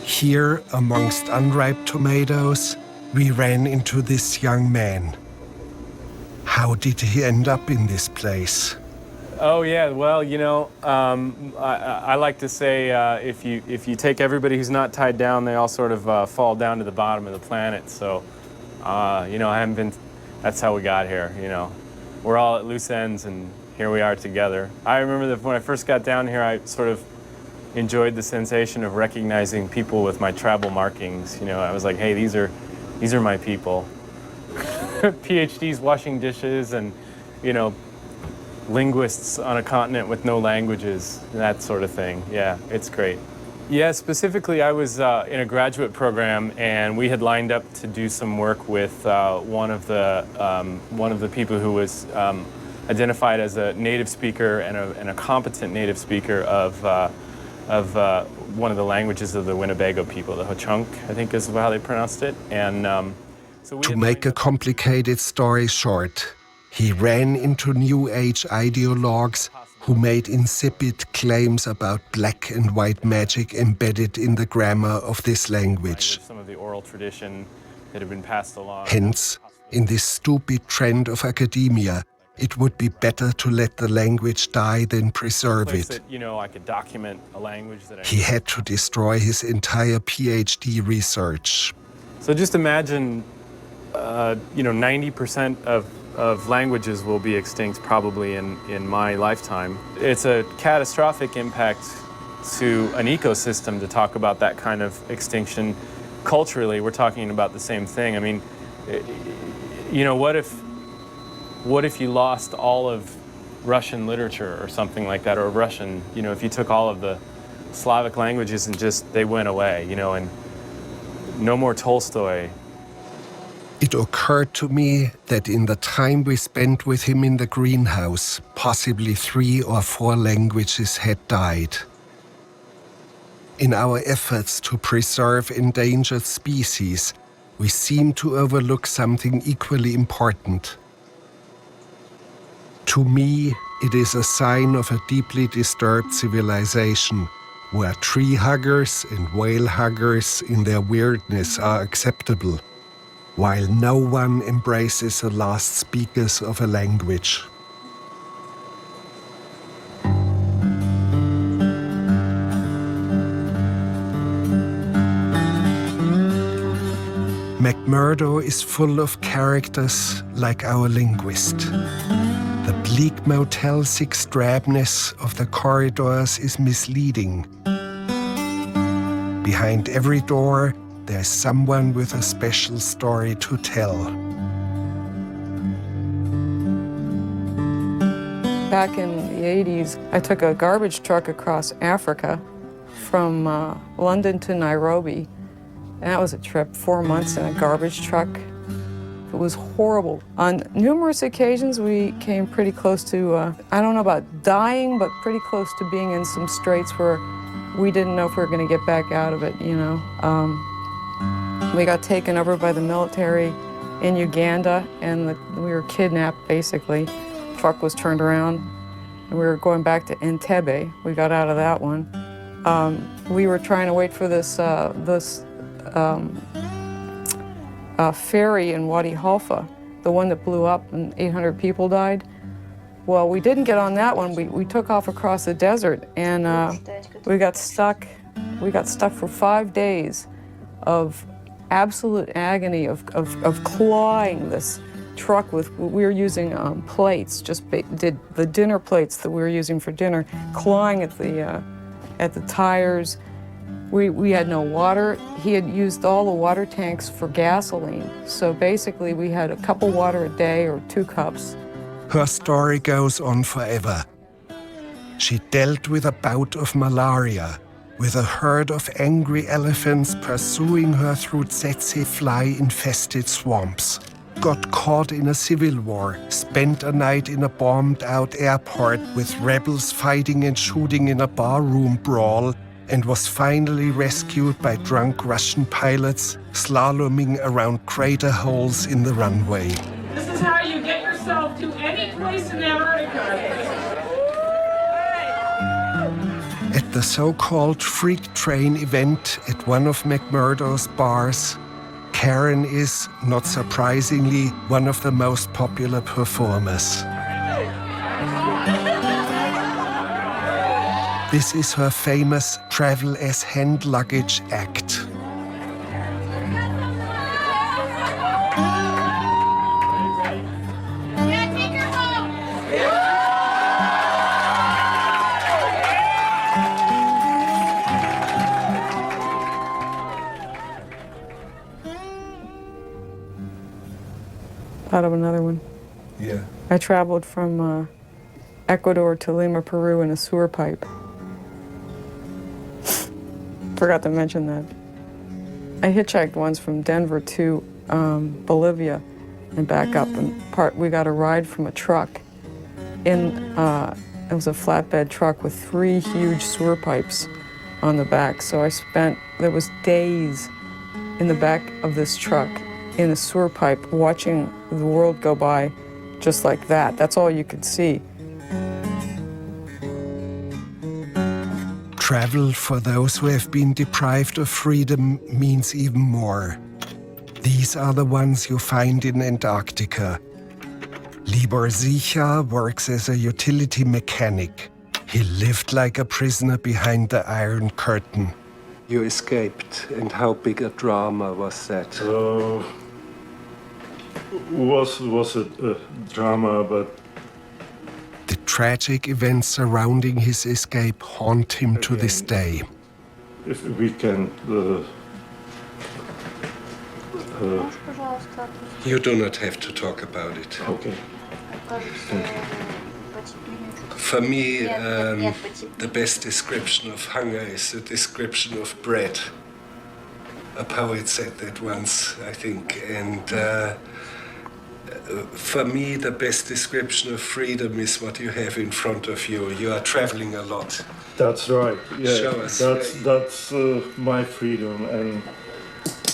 Here, amongst unripe tomatoes, we ran into this young man. How did he end up in this place? Oh yeah, well, you know, I like to say if you take everybody who's not tied down, they all sort of fall down to the bottom of the planet. So, you know, that's how we got here, you know. We're all at loose ends and here we are together. I remember that when I first got down here, I sort of enjoyed the sensation of recognizing people with my tribal markings. You know, I was like, hey, these are my people. PhDs washing dishes and, you know, linguists on a continent with no languages, that sort of thing. Yeah, it's great. Yeah, specifically I was in a graduate program, and we had lined up to do some work with one of the people who was identified as a native speaker and a competent native speaker of one of the languages of the Winnebago people, the Ho-Chunk, I think is how they pronounced it. And so we to make a complicated story short, he ran into New Age ideologues who made insipid claims about black and white magic embedded in the grammar of this language. Some of the oral tradition that had been passed along. Hence, in this stupid trend of academia, it would be better to let the language die than preserve it. That, you know, I could document a language that He had to destroy his entire PhD research. So just imagine, you know, 90% of languages will be extinct probably in my lifetime. It's a catastrophic impact to an ecosystem to talk about that kind of extinction. Culturally, we're talking about the same thing. I mean, you know, what if you lost all of Russian literature or something like that, or Russian, you know, if you took all of the Slavic languages and just, they went away, you know, and no more Tolstoy. It occurred to me that in the time we spent with him in the greenhouse, possibly 3 or 4 languages had died. In our efforts to preserve endangered species, we seem to overlook something equally important. To me, it is a sign of a deeply disturbed civilization, where tree huggers and whale huggers in their weirdness are acceptable, while no one embraces the last speakers of a language. McMurdo is full of characters like our linguist. The bleak Motel 6 drabness of the corridors is misleading. Behind every door, there's someone with a special story to tell. Back in the 80s, I took a garbage truck across Africa from London to Nairobi. And that was a trip, 4 months in a garbage truck. It was horrible. On numerous occasions, we came pretty close to, I don't know about dying, but pretty close to being in some straits where we didn't know if we were going to get back out of it, you know. We got taken over by the military in Uganda, and we were kidnapped, basically. The truck was turned around, and we were going back to Entebbe. We got out of that one. We were trying to wait for this ferry in Wadi Halfa, the one that blew up and 800 people died. Well, we didn't get on that one. We took off across the desert, and we got stuck. We got stuck for 5 days of absolute agony of clawing this truck with, we were using plates, did the dinner plates that we were using for dinner, clawing at the tires. We had no water. He had used all the water tanks for gasoline. So basically we had a cup of water a day or 2 cups. Her story goes on forever. She dealt with a bout of malaria, with a herd of angry elephants pursuing her through tsetse fly-infested swamps, got caught in a civil war, spent a night in a bombed-out airport with rebels fighting and shooting in a barroom brawl, and was finally rescued by drunk Russian pilots slaloming around crater holes in the runway. This is how you get yourself to any place in Antarctica. At the so-called Freak Train event at one of McMurdo's bars, Karen is, not surprisingly, one of the most popular performers. This is her famous travel as hand luggage act. Thought of another one. Yeah. I traveled from Ecuador to Lima, Peru in a sewer pipe. Forgot to mention that. I hitchhiked once from Denver to Bolivia and back up. And we got a ride from a truck. It was a flatbed truck with 3 huge sewer pipes on the back. So there was days in the back of this truck in a sewer pipe watching the world go by just like that. That's all you could see. Travel for those who have been deprived of freedom means even more. These are the ones you find in Antarctica. Libor Sicha works as a utility mechanic. He lived like a prisoner behind the Iron Curtain. You escaped, and how big a drama was that? Was a drama, but The tragic events surrounding his escape haunt him to this day. if we can You do not have to talk about it. Okay. Thank you. For me, the best description of hunger is the description of bread. A poet said that once, I think. And for me, the best description of freedom is what you have in front of you. You are traveling a lot. That's right. Yeah, Show us. that's my freedom, and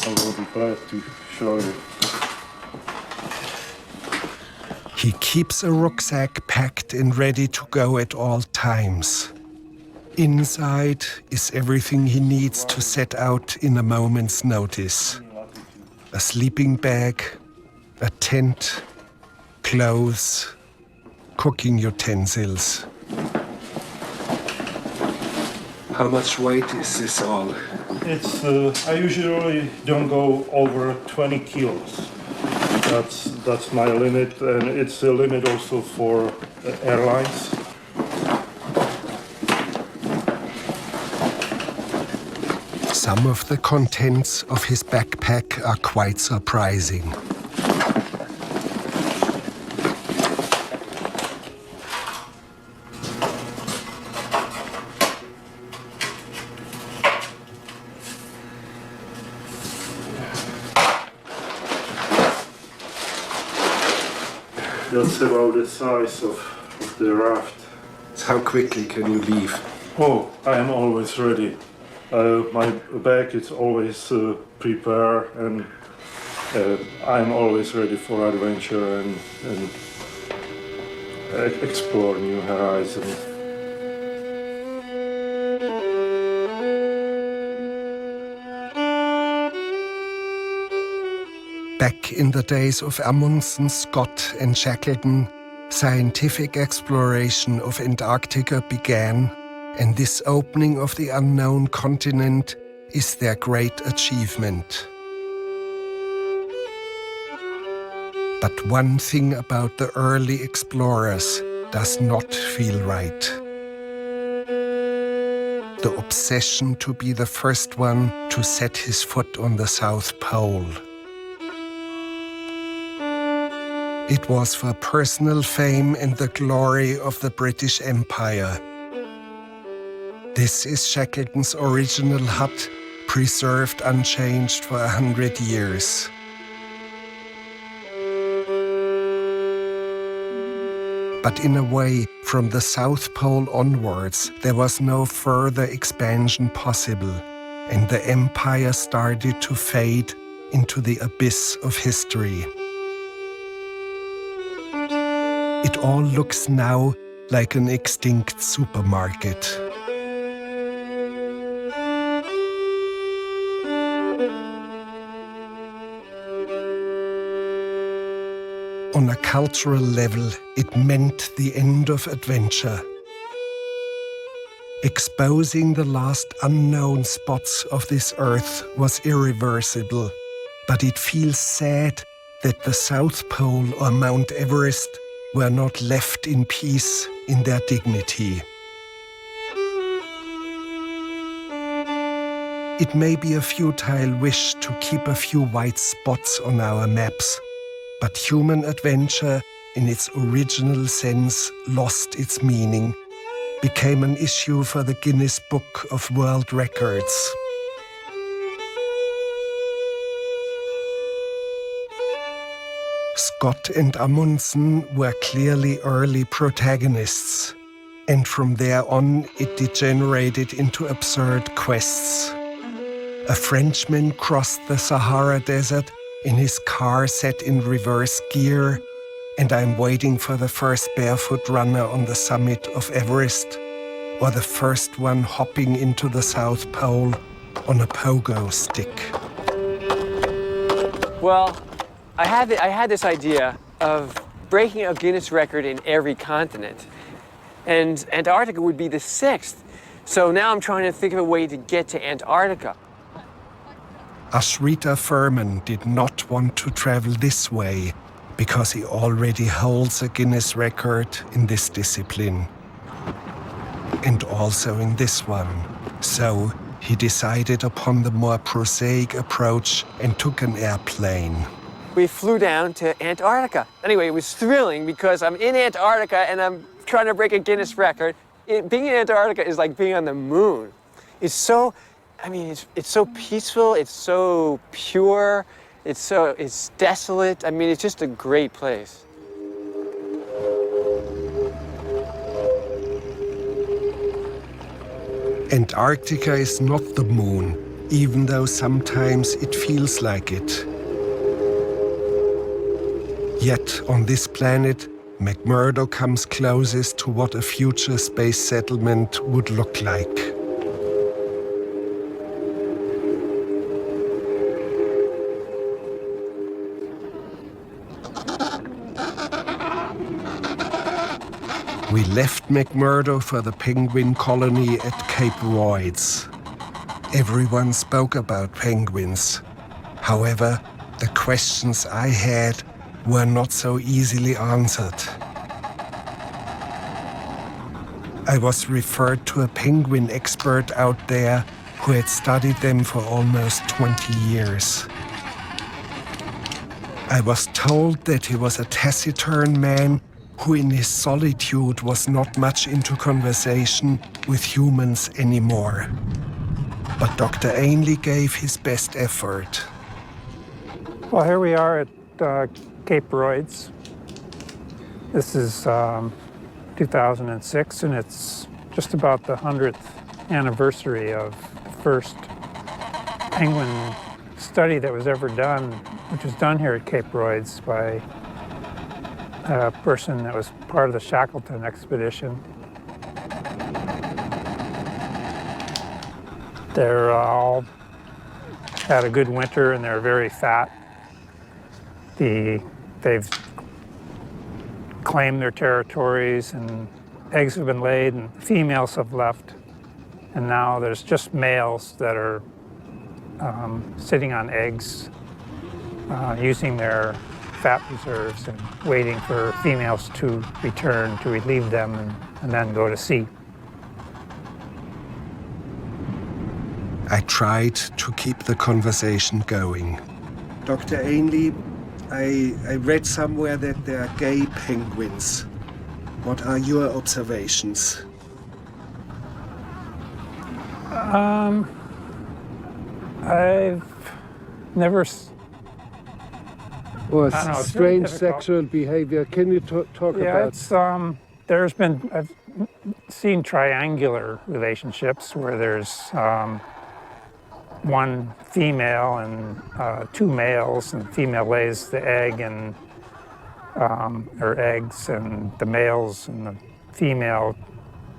I will be glad to show you. He keeps a rucksack packed and ready to go at all times. Inside is everything he needs to set out in a moment's notice. A sleeping bag, a tent, clothes, cooking utensils. How much weight is this all? It's I usually don't go over 20 kilos. That's my limit, and it's the limit also for airlines. Some of the contents of his backpack are quite surprising. That's about the size of the raft. How quickly can you leave? Oh, I am always ready. My bag is always prepared, and I'm always ready for adventure and explore new horizons. Back in the days of Amundsen, Scott, and Shackleton, scientific exploration of Antarctica began, and this opening of the unknown continent is their great achievement. But one thing about the early explorers does not feel right. The obsession to be the first one to set his foot on the South Pole. It was for personal fame and the glory of the British Empire. This is Shackleton's original hut, preserved unchanged for 100 years. But in a way, from the South Pole onwards, there was no further expansion possible, and the empire started to fade into the abyss of history. It all looks now like an extinct supermarket. On a cultural level, it meant the end of adventure. Exposing the last unknown spots of this earth was irreversible, but it feels sad that the South Pole or Mount Everest were not left in peace in their dignity. It may be a futile wish to keep a few white spots on our maps, but human adventure, in its original sense, lost its meaning, became an issue for the Guinness Book of World Records. Scott and Amundsen were clearly early protagonists, and from there on it degenerated into absurd quests. A Frenchman crossed the Sahara Desert in his car set in reverse gear, and I'm waiting for the first barefoot runner on the summit of Everest, or the first one hopping into the South Pole on a pogo stick. Well, I had this idea of breaking a Guinness record in every continent, and Antarctica would be the 6th. So now I'm trying to think of a way to get to Antarctica. Ashrita Furman did not want to travel this way because he already holds a Guinness record in this discipline, and also in this one. So he decided upon the more prosaic approach and took an airplane. We flew down to Antarctica. Anyway, it was thrilling because I'm in Antarctica and I'm trying to break a Guinness record. Being in Antarctica is like being on the moon. It's so, it's so peaceful, it's so pure, it's desolate. It's just a great place. Antarctica is not the moon, even though sometimes it feels like it. Yet, on this planet, McMurdo comes closest to what a future space settlement would look like. We left McMurdo for the penguin colony at Cape Royds. Everyone spoke about penguins. However, the questions I had were not so easily answered. I was referred to a penguin expert out there who had studied them for almost 20 years. I was told that he was a taciturn man who in his solitude was not much into conversation with humans anymore. But Dr. Ainley gave his best effort. Well, here we are at Cape Royds. This is 2006, and it's just about the 100th anniversary of the first penguin study that was ever done, which was done here at Cape Royds by a person that was part of the Shackleton expedition. They're all had a good winter and they're very fat. They've claimed their territories and eggs have been laid and females have left. And now there's just males that are sitting on eggs, using their fat reserves and waiting for females to return to relieve them and then go to sea. I tried to keep the conversation going. Dr. Ainley, I read somewhere that there are gay penguins. What are your observations? I've never... Well, I don't know, strange it's very sexual behavior. Can you talk about? It's I've seen triangular relationships where there's one female and two males, and the female lays the egg and or eggs, and the males and the female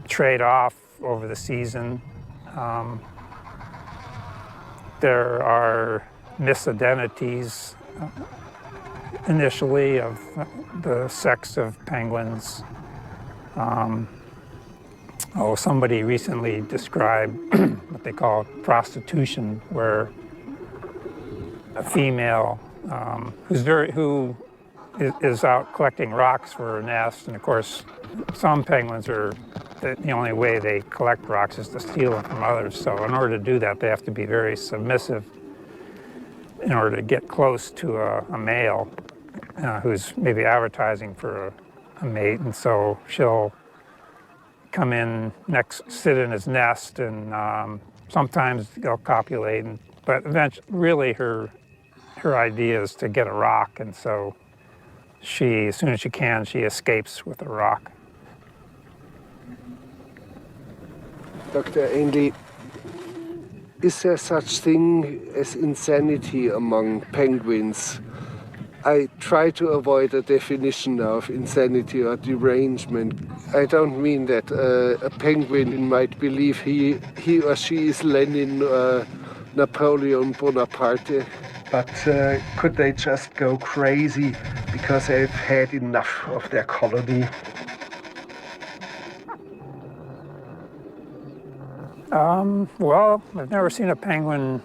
trade off over the season. There are misidentities initially of the sex of penguins. Somebody recently described what they call prostitution, where a female who is out collecting rocks for her nest, and of course some penguins are the only way they collect rocks is to steal them from others. So in order to do that, they have to be very submissive in order to get close to a male. who's maybe advertising for a mate, and so she'll come in sit in his nest, and sometimes they'll copulate, but eventually, really her idea is to get a rock, and so as soon as she can, she escapes with a rock. Dr. Ainley, is there such thing as insanity among penguins? I try to avoid a definition now of insanity or derangement. I don't mean that a penguin might believe he or she is Lenin or Napoleon Bonaparte. But could they just go crazy because they've had enough of their colony? Well, I've never seen a penguin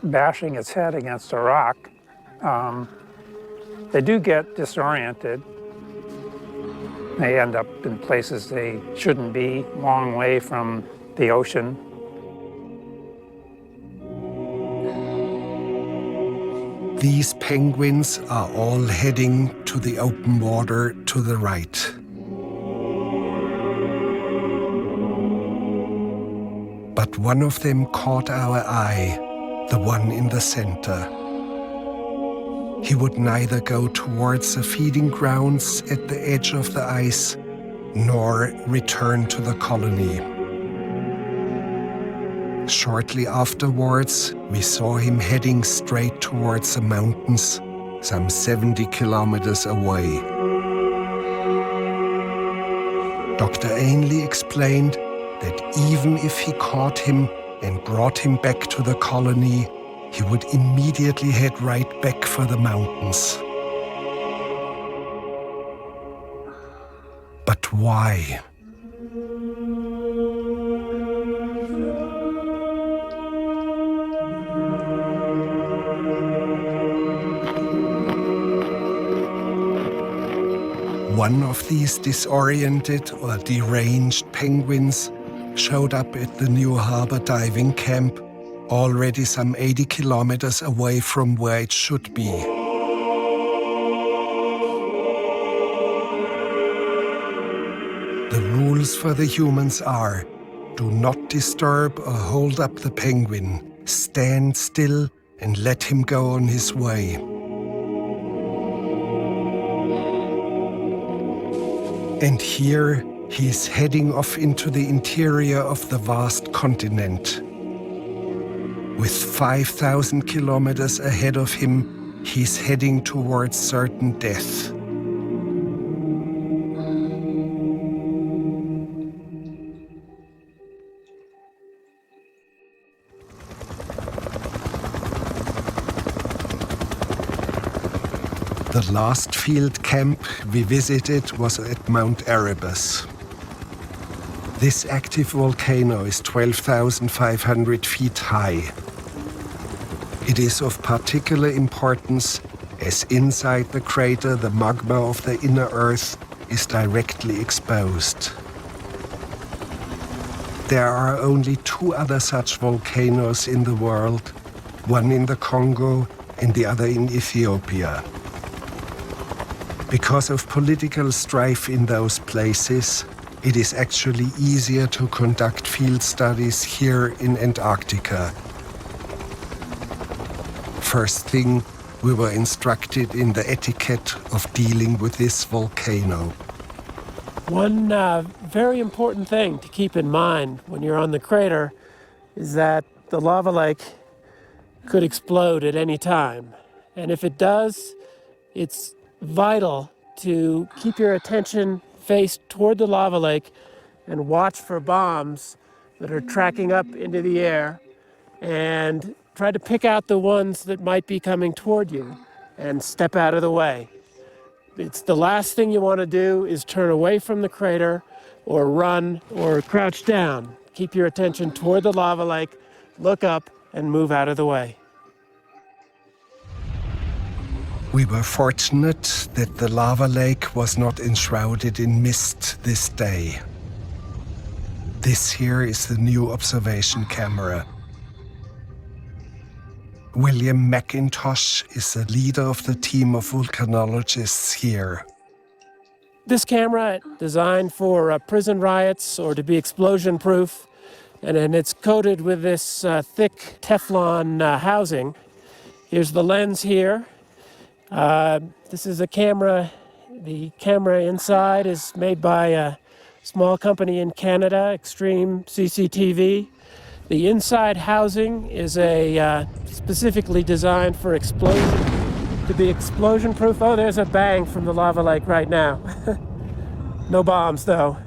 bashing its head against a rock. They do get disoriented. They end up in places they shouldn't be, long way from the ocean. These penguins are all heading to the open water to the right. But one of them caught our eye, the one in the center. He would neither go towards the feeding grounds at the edge of the ice, nor return to the colony. Shortly afterwards, we saw him heading straight towards the mountains, some 70 kilometers away. Dr. Ainley explained that even if he caught him and brought him back to the colony, he would immediately head right back for the mountains. But why? One of these disoriented or deranged penguins showed up at the New Harbor diving camp, already some 80 kilometers away from where it should be. The rules for the humans are: do not disturb or hold up the penguin, stand still and let him go on his way. And here he's heading off into the interior of the vast continent. With 5,000 kilometers ahead of him, he's heading towards certain death. The last field camp we visited was at Mount Erebus. This active volcano is 12,500 feet high. It is of particular importance as inside the crater the magma of the inner earth is directly exposed. There are only 2 other such volcanoes in the world, one in the Congo and the other in Ethiopia. Because of political strife in those places, it is actually easier to conduct field studies here in Antarctica. First thing, we were instructed in the etiquette of dealing with this volcano. One very important thing to keep in mind when you're on the crater is that the lava lake could explode at any time. And if it does, it's vital to keep your attention faced toward the lava lake and watch for bombs that are tracking up into the air, and try to pick out the ones that might be coming toward you and step out of the way. It's the last thing you want to do is turn away from the crater or run or crouch down. Keep your attention toward the lava lake, look up, and move out of the way. We were fortunate that the lava lake was not enshrouded in mist this day. This here is the new observation camera. William McIntosh is the leader of the team of volcanologists here. This camera, designed for prison riots or to be explosion-proof, and then it's coated with this thick Teflon housing. Here's the lens here. This is a camera. The camera inside is made by a small company in Canada, Extreme CCTV. The inside housing is specifically designed for to be explosion-proof. Oh, there's a bang from the lava lake right now. No bombs, though.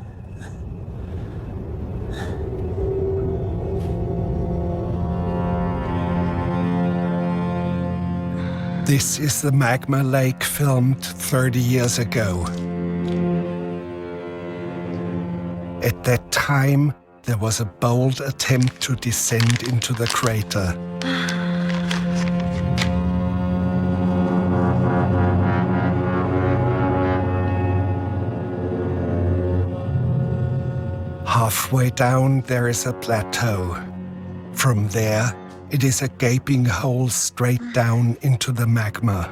This is the magma lake filmed 30 years ago. At that time, there was a bold attempt to descend into the crater. Halfway down, there is a plateau. From there, it is a gaping hole straight down into the magma.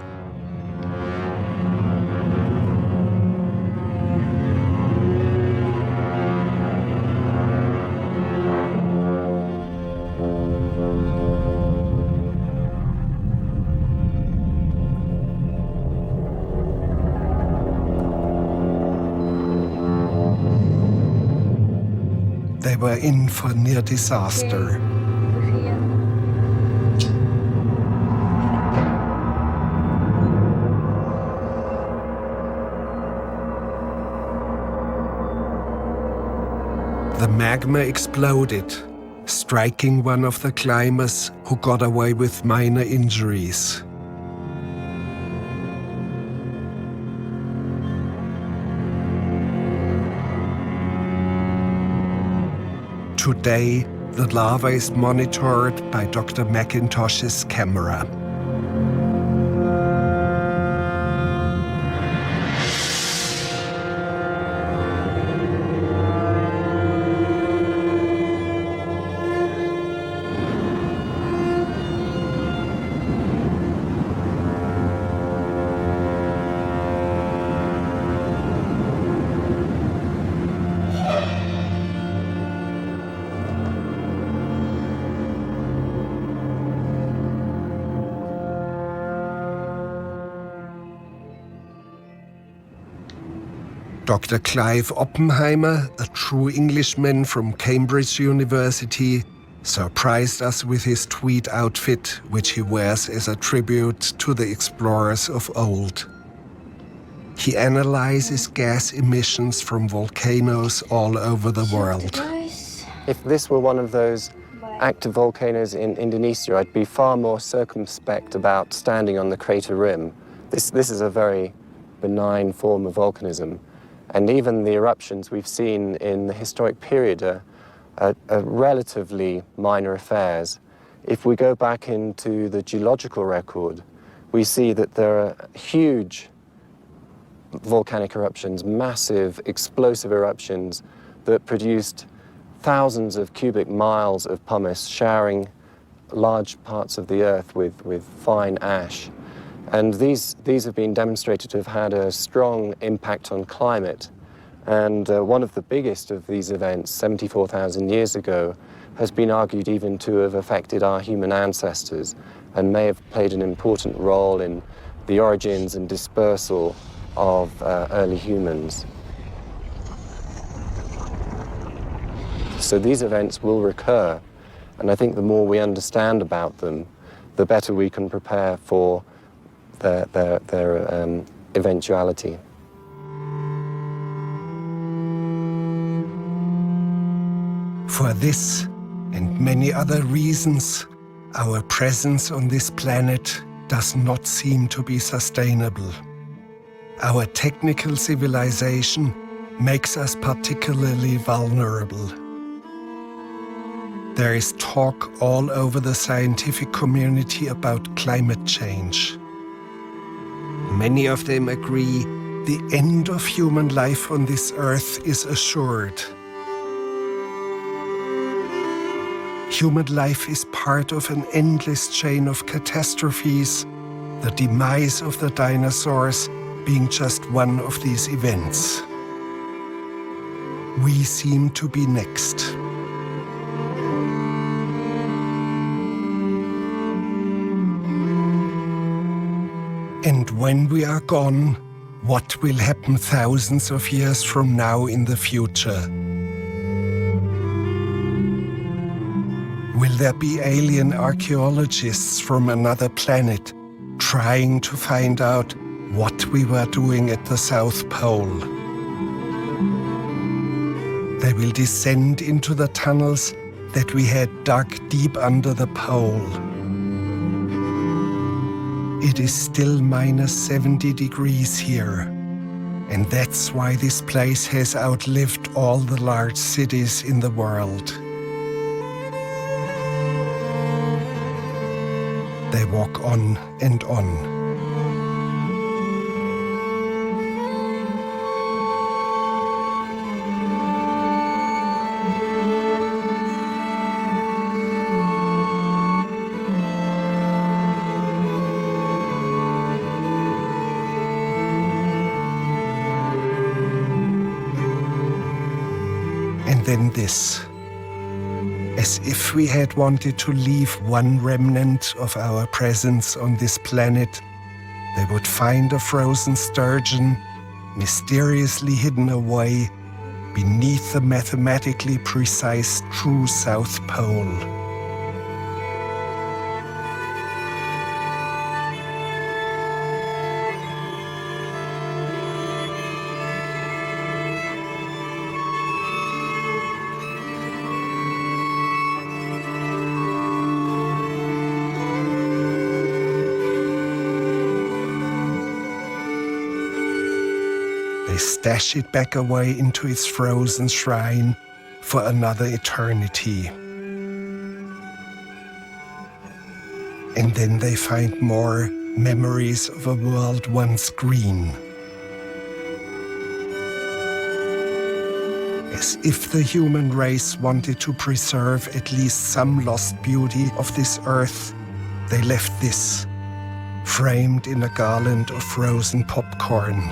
They were in for near disaster. The magma exploded, striking one of the climbers who got away with minor injuries. Today, the lava is monitored by Dr. McIntosh's camera. Dr. Clive Oppenheimer, a true Englishman from Cambridge University, surprised us with his tweed outfit, which he wears as a tribute to the explorers of old. He analyzes gas emissions from volcanoes all over the world. If this were one of those active volcanoes in Indonesia, I'd be far more circumspect about standing on the crater rim. This is a very benign form of volcanism. And even the eruptions we've seen in the historic period are relatively minor affairs. If we go back into the geological record, we see that there are huge volcanic eruptions, massive explosive eruptions that produced thousands of cubic miles of pumice, showering large parts of the earth with fine ash. And these have been demonstrated to have had a strong impact on climate. And one of the biggest of these events, 74,000 years ago, has been argued even to have affected our human ancestors and may have played an important role in the origins and dispersal of early humans. So these events will recur, and I think the more we understand about them, the better we can prepare for their eventuality. For this and many other reasons, our presence on this planet does not seem to be sustainable. Our technical civilization makes us particularly vulnerable. There is talk all over the scientific community about climate change. Many of them agree the end of human life on this earth is assured. human life is part of an endless chain of catastrophes, the demise of the dinosaurs being just one of these events. We seem to be next. And when we are gone, what will happen thousands of years from now in the future? Will there be alien archaeologists from another planet trying to find out what we were doing at the South Pole? They will descend into the tunnels that we had dug deep under the pole. It is still -70 degrees here, and that's why this place has outlived all the large cities in the world. They walk on and on. And then this. As if we had wanted to leave one remnant of our presence on this planet, they would find a frozen sturgeon mysteriously hidden away beneath the mathematically precise true South Pole. They stash it back away into its frozen shrine for another eternity. And then they find more memories of a world once green. As if the human race wanted to preserve at least some lost beauty of this earth, they left this, framed in a garland of frozen popcorn.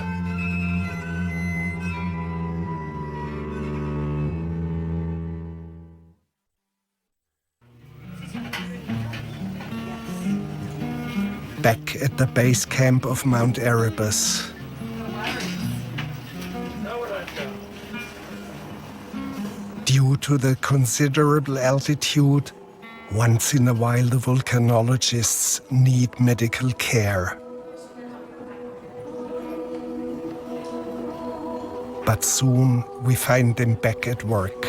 Back at the base camp of Mount Erebus. Due to the considerable altitude, once in a while the volcanologists need medical care. But soon we find them back at work.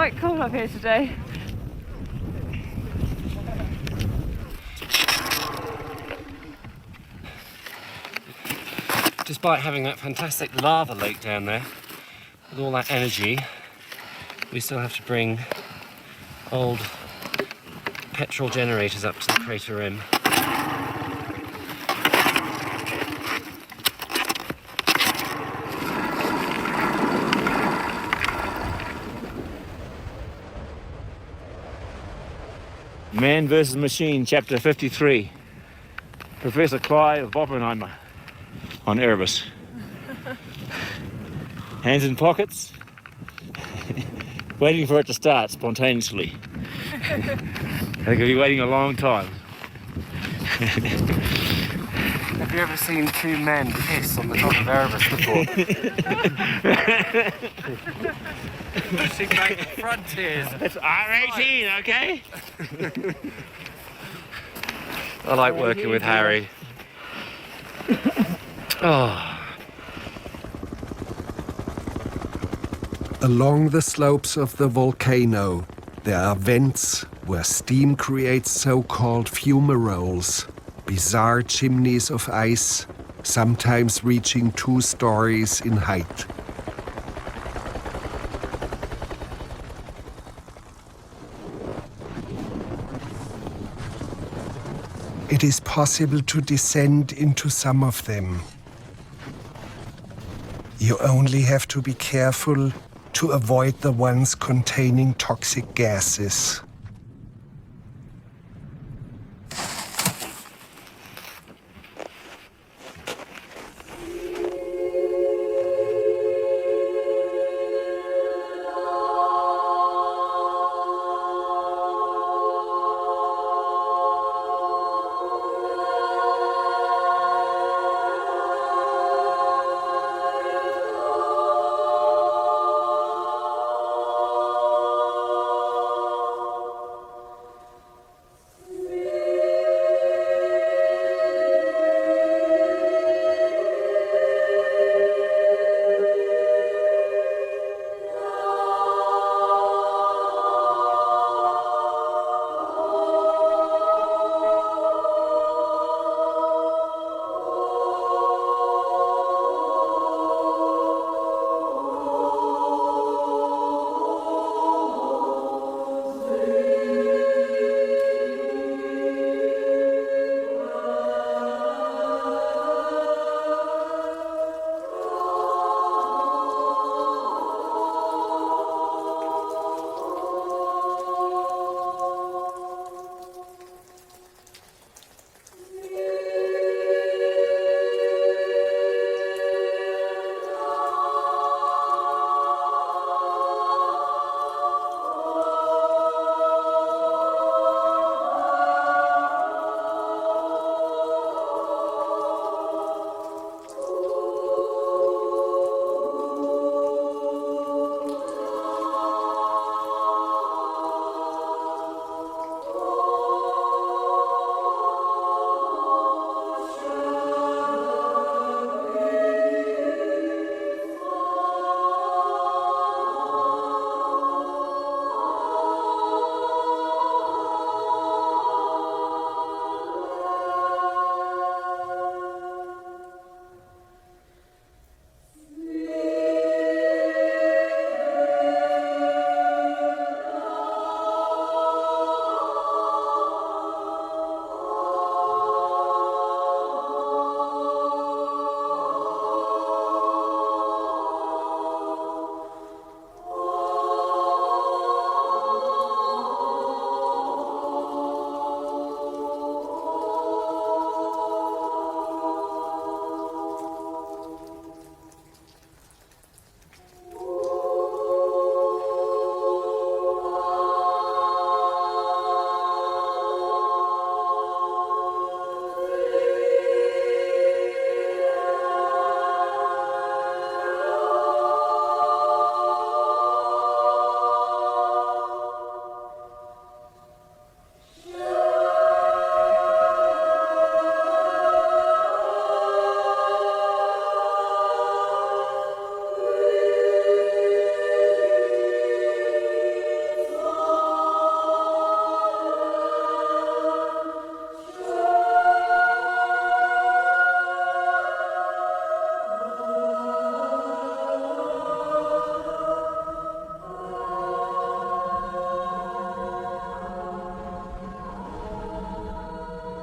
quite cold up here today. Despite having that fantastic lava lake down there, with all that energy, we still have to bring old petrol generators up to the crater rim. Man versus Machine, Chapter 53. Professor Clive Oppenheimer on Erebus. Hands in pockets, waiting for it to start spontaneously. They could be waiting a long time. Have you ever seen two men piss on the top of Erebus before? Pushing back the frontiers. That's R18, okay? I like working with Harry. Oh. Along the slopes of the volcano, there are vents where steam creates so-called fumaroles, bizarre chimneys of ice, sometimes reaching 2 stories in height. It is possible to descend into some of them. You only have to be careful to avoid the ones containing toxic gases.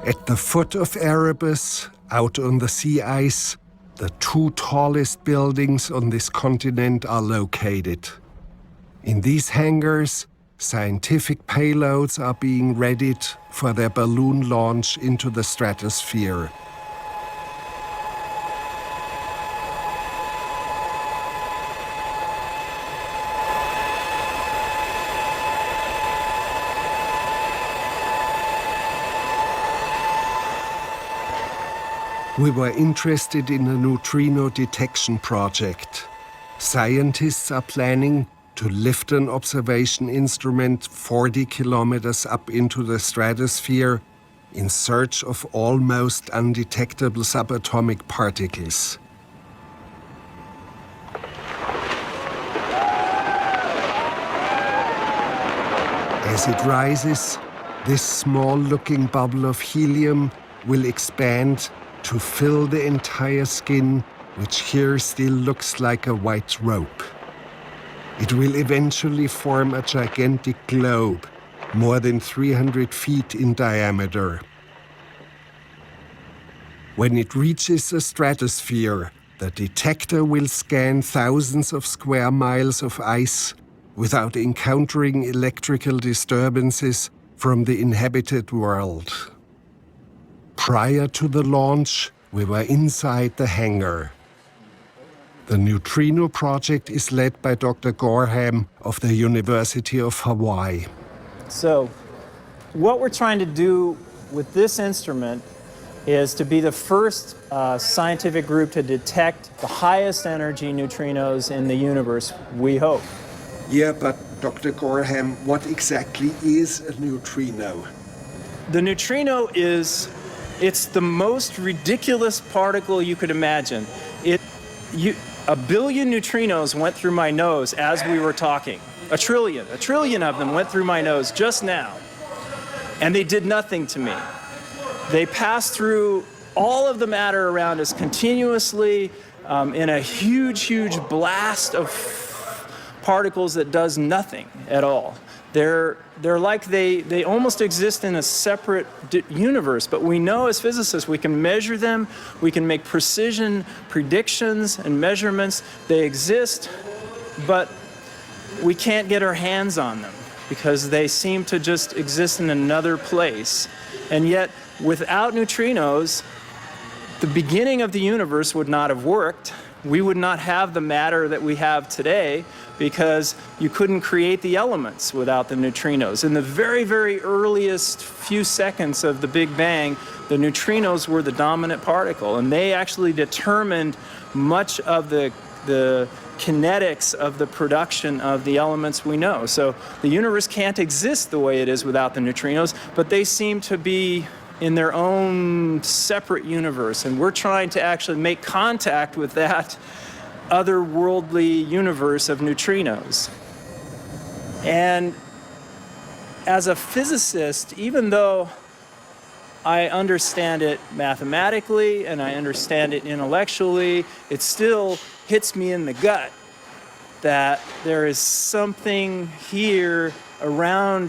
At the foot of Erebus, out on the sea ice, the two tallest buildings on this continent are located. In these hangars, scientific payloads are being readied for their balloon launch into the stratosphere. We were interested in a neutrino detection project. Scientists are planning to lift an observation instrument 40 kilometers up into the stratosphere in search of almost undetectable subatomic particles. As it rises, this small-looking bubble of helium will expand to fill the entire skin, which here still looks like a white rope. It will eventually form a gigantic globe, more than 300 feet in diameter. When it reaches the stratosphere, the detector will scan thousands of square miles of ice without encountering electrical disturbances from the inhabited world. Prior to the launch, we were inside the hangar. The neutrino project is led by Dr. Gorham of the University of Hawaii. So, what we're trying to do with this instrument is to be the first scientific group to detect the highest energy neutrinos in the universe, we hope. Yeah, but Dr. Gorham, what exactly is a neutrino? The neutrino it's the most ridiculous particle you could imagine. A billion neutrinos went through my nose as we were talking. A trillion of them went through my nose just now. And they did nothing to me. They passed through all of the matter around us continuously in a huge, huge blast of particles that does nothing at all. They're like they almost exist in a separate universe, but we know as physicists we can measure them, we can make precision predictions and measurements. They exist, but we can't get our hands on them because they seem to just exist in another place. And yet, without neutrinos, the beginning of the universe would not have worked. We would not have the matter that we have today because you couldn't create the elements without the neutrinos. In the very, very earliest few seconds of the Big Bang, the neutrinos were the dominant particle, and they actually determined much of the kinetics of the production of the elements we know. So the universe can't exist the way it is without the neutrinos, but they seem to be in their own separate universe, and we're trying to actually make contact with that otherworldly universe of neutrinos. And as a physicist, even though I understand it mathematically and I understand it intellectually, it still hits me in the gut that there is something here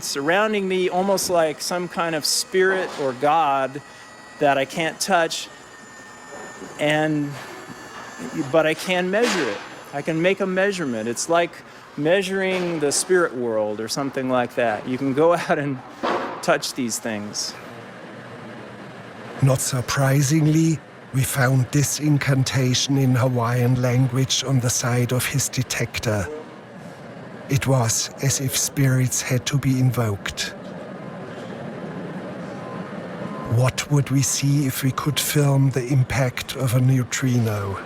surrounding me, almost like some kind of spirit or God that I can't touch, but I can measure it. I can make a measurement. It's like measuring the spirit world or something like that. You can go out and touch these things. Not surprisingly, we found this incantation in Hawaiian language on the side of his detector. It was as if spirits had to be invoked. What would we see if we could film the impact of a neutrino?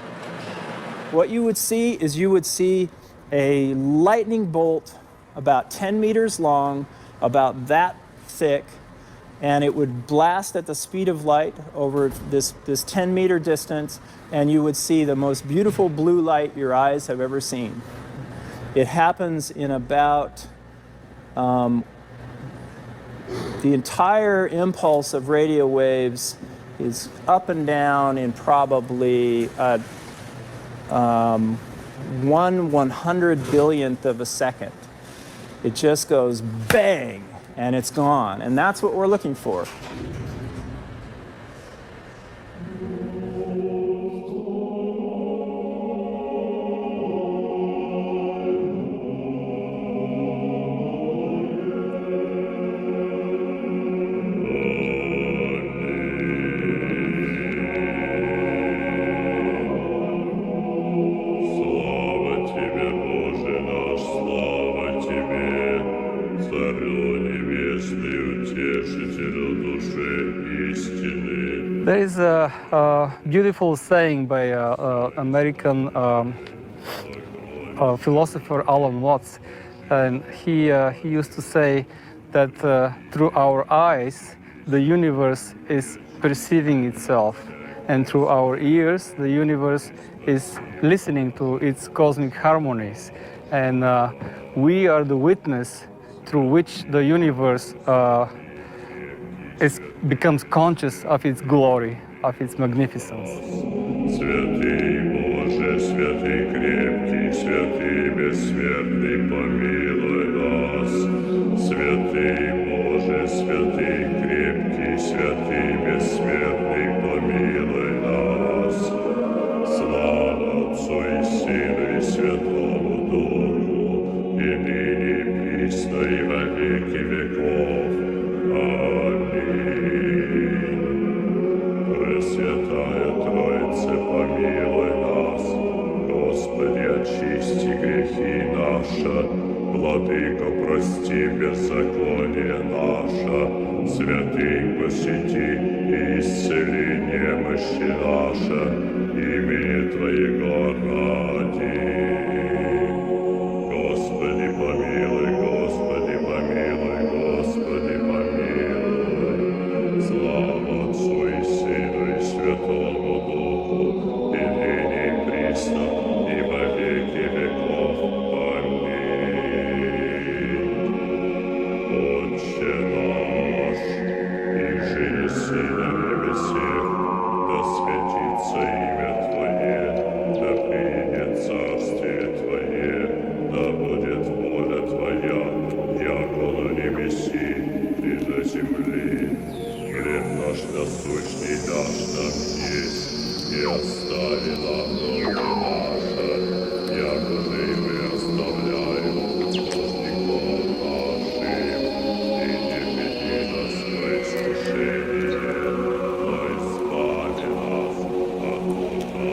What you would see is a lightning bolt about 10 meters long, about that thick, and it would blast at the speed of light over this 10-meter distance, and you would see the most beautiful blue light your eyes have ever seen. It happens in about the entire impulse of radio waves is up and down in probably 1/100 billionth of a second. It just goes bang and it's gone, and that's what we're looking for. There is a beautiful saying by American philosopher Alan Watts, and he used to say that through our eyes, the universe is perceiving itself, and through our ears, the universe is listening to its cosmic harmonies, and we are the witness through which the universe becomes conscious of its glory, of its magnificence. Святый Боже, святый крепкий, святый бессмертный, помилуй нас. Святый Боже, святый крепкий, святый бессмертный, помилуй нас. Слава Отцу и Сыну и Святому Духу, и ныне и присно и во веки веков. Пресвятая Троица, помилуй нас. Господи, очисти грехи наши. Владыко, прости беззаконие наше. Святых посети и исцели немощи наши. Имени Твоего ради. Господи, помилуй, Господи, помилуй, Господи, помилуй. Слава Отцу и Сыну и Святому Духу, и ныне и присно, и во веки веков. Аминь. Отче наш, иже еси на небесех, да святится имя Твое, да придет царствие Твое, да будет воля Твоя, яко на небеси и на земле. Хлеб наш насущный дашь нам есть, и остави нам долги наши, якоже и мы оставляем должников нашим, и не веди нас во искушение, но избави нас от лукавого.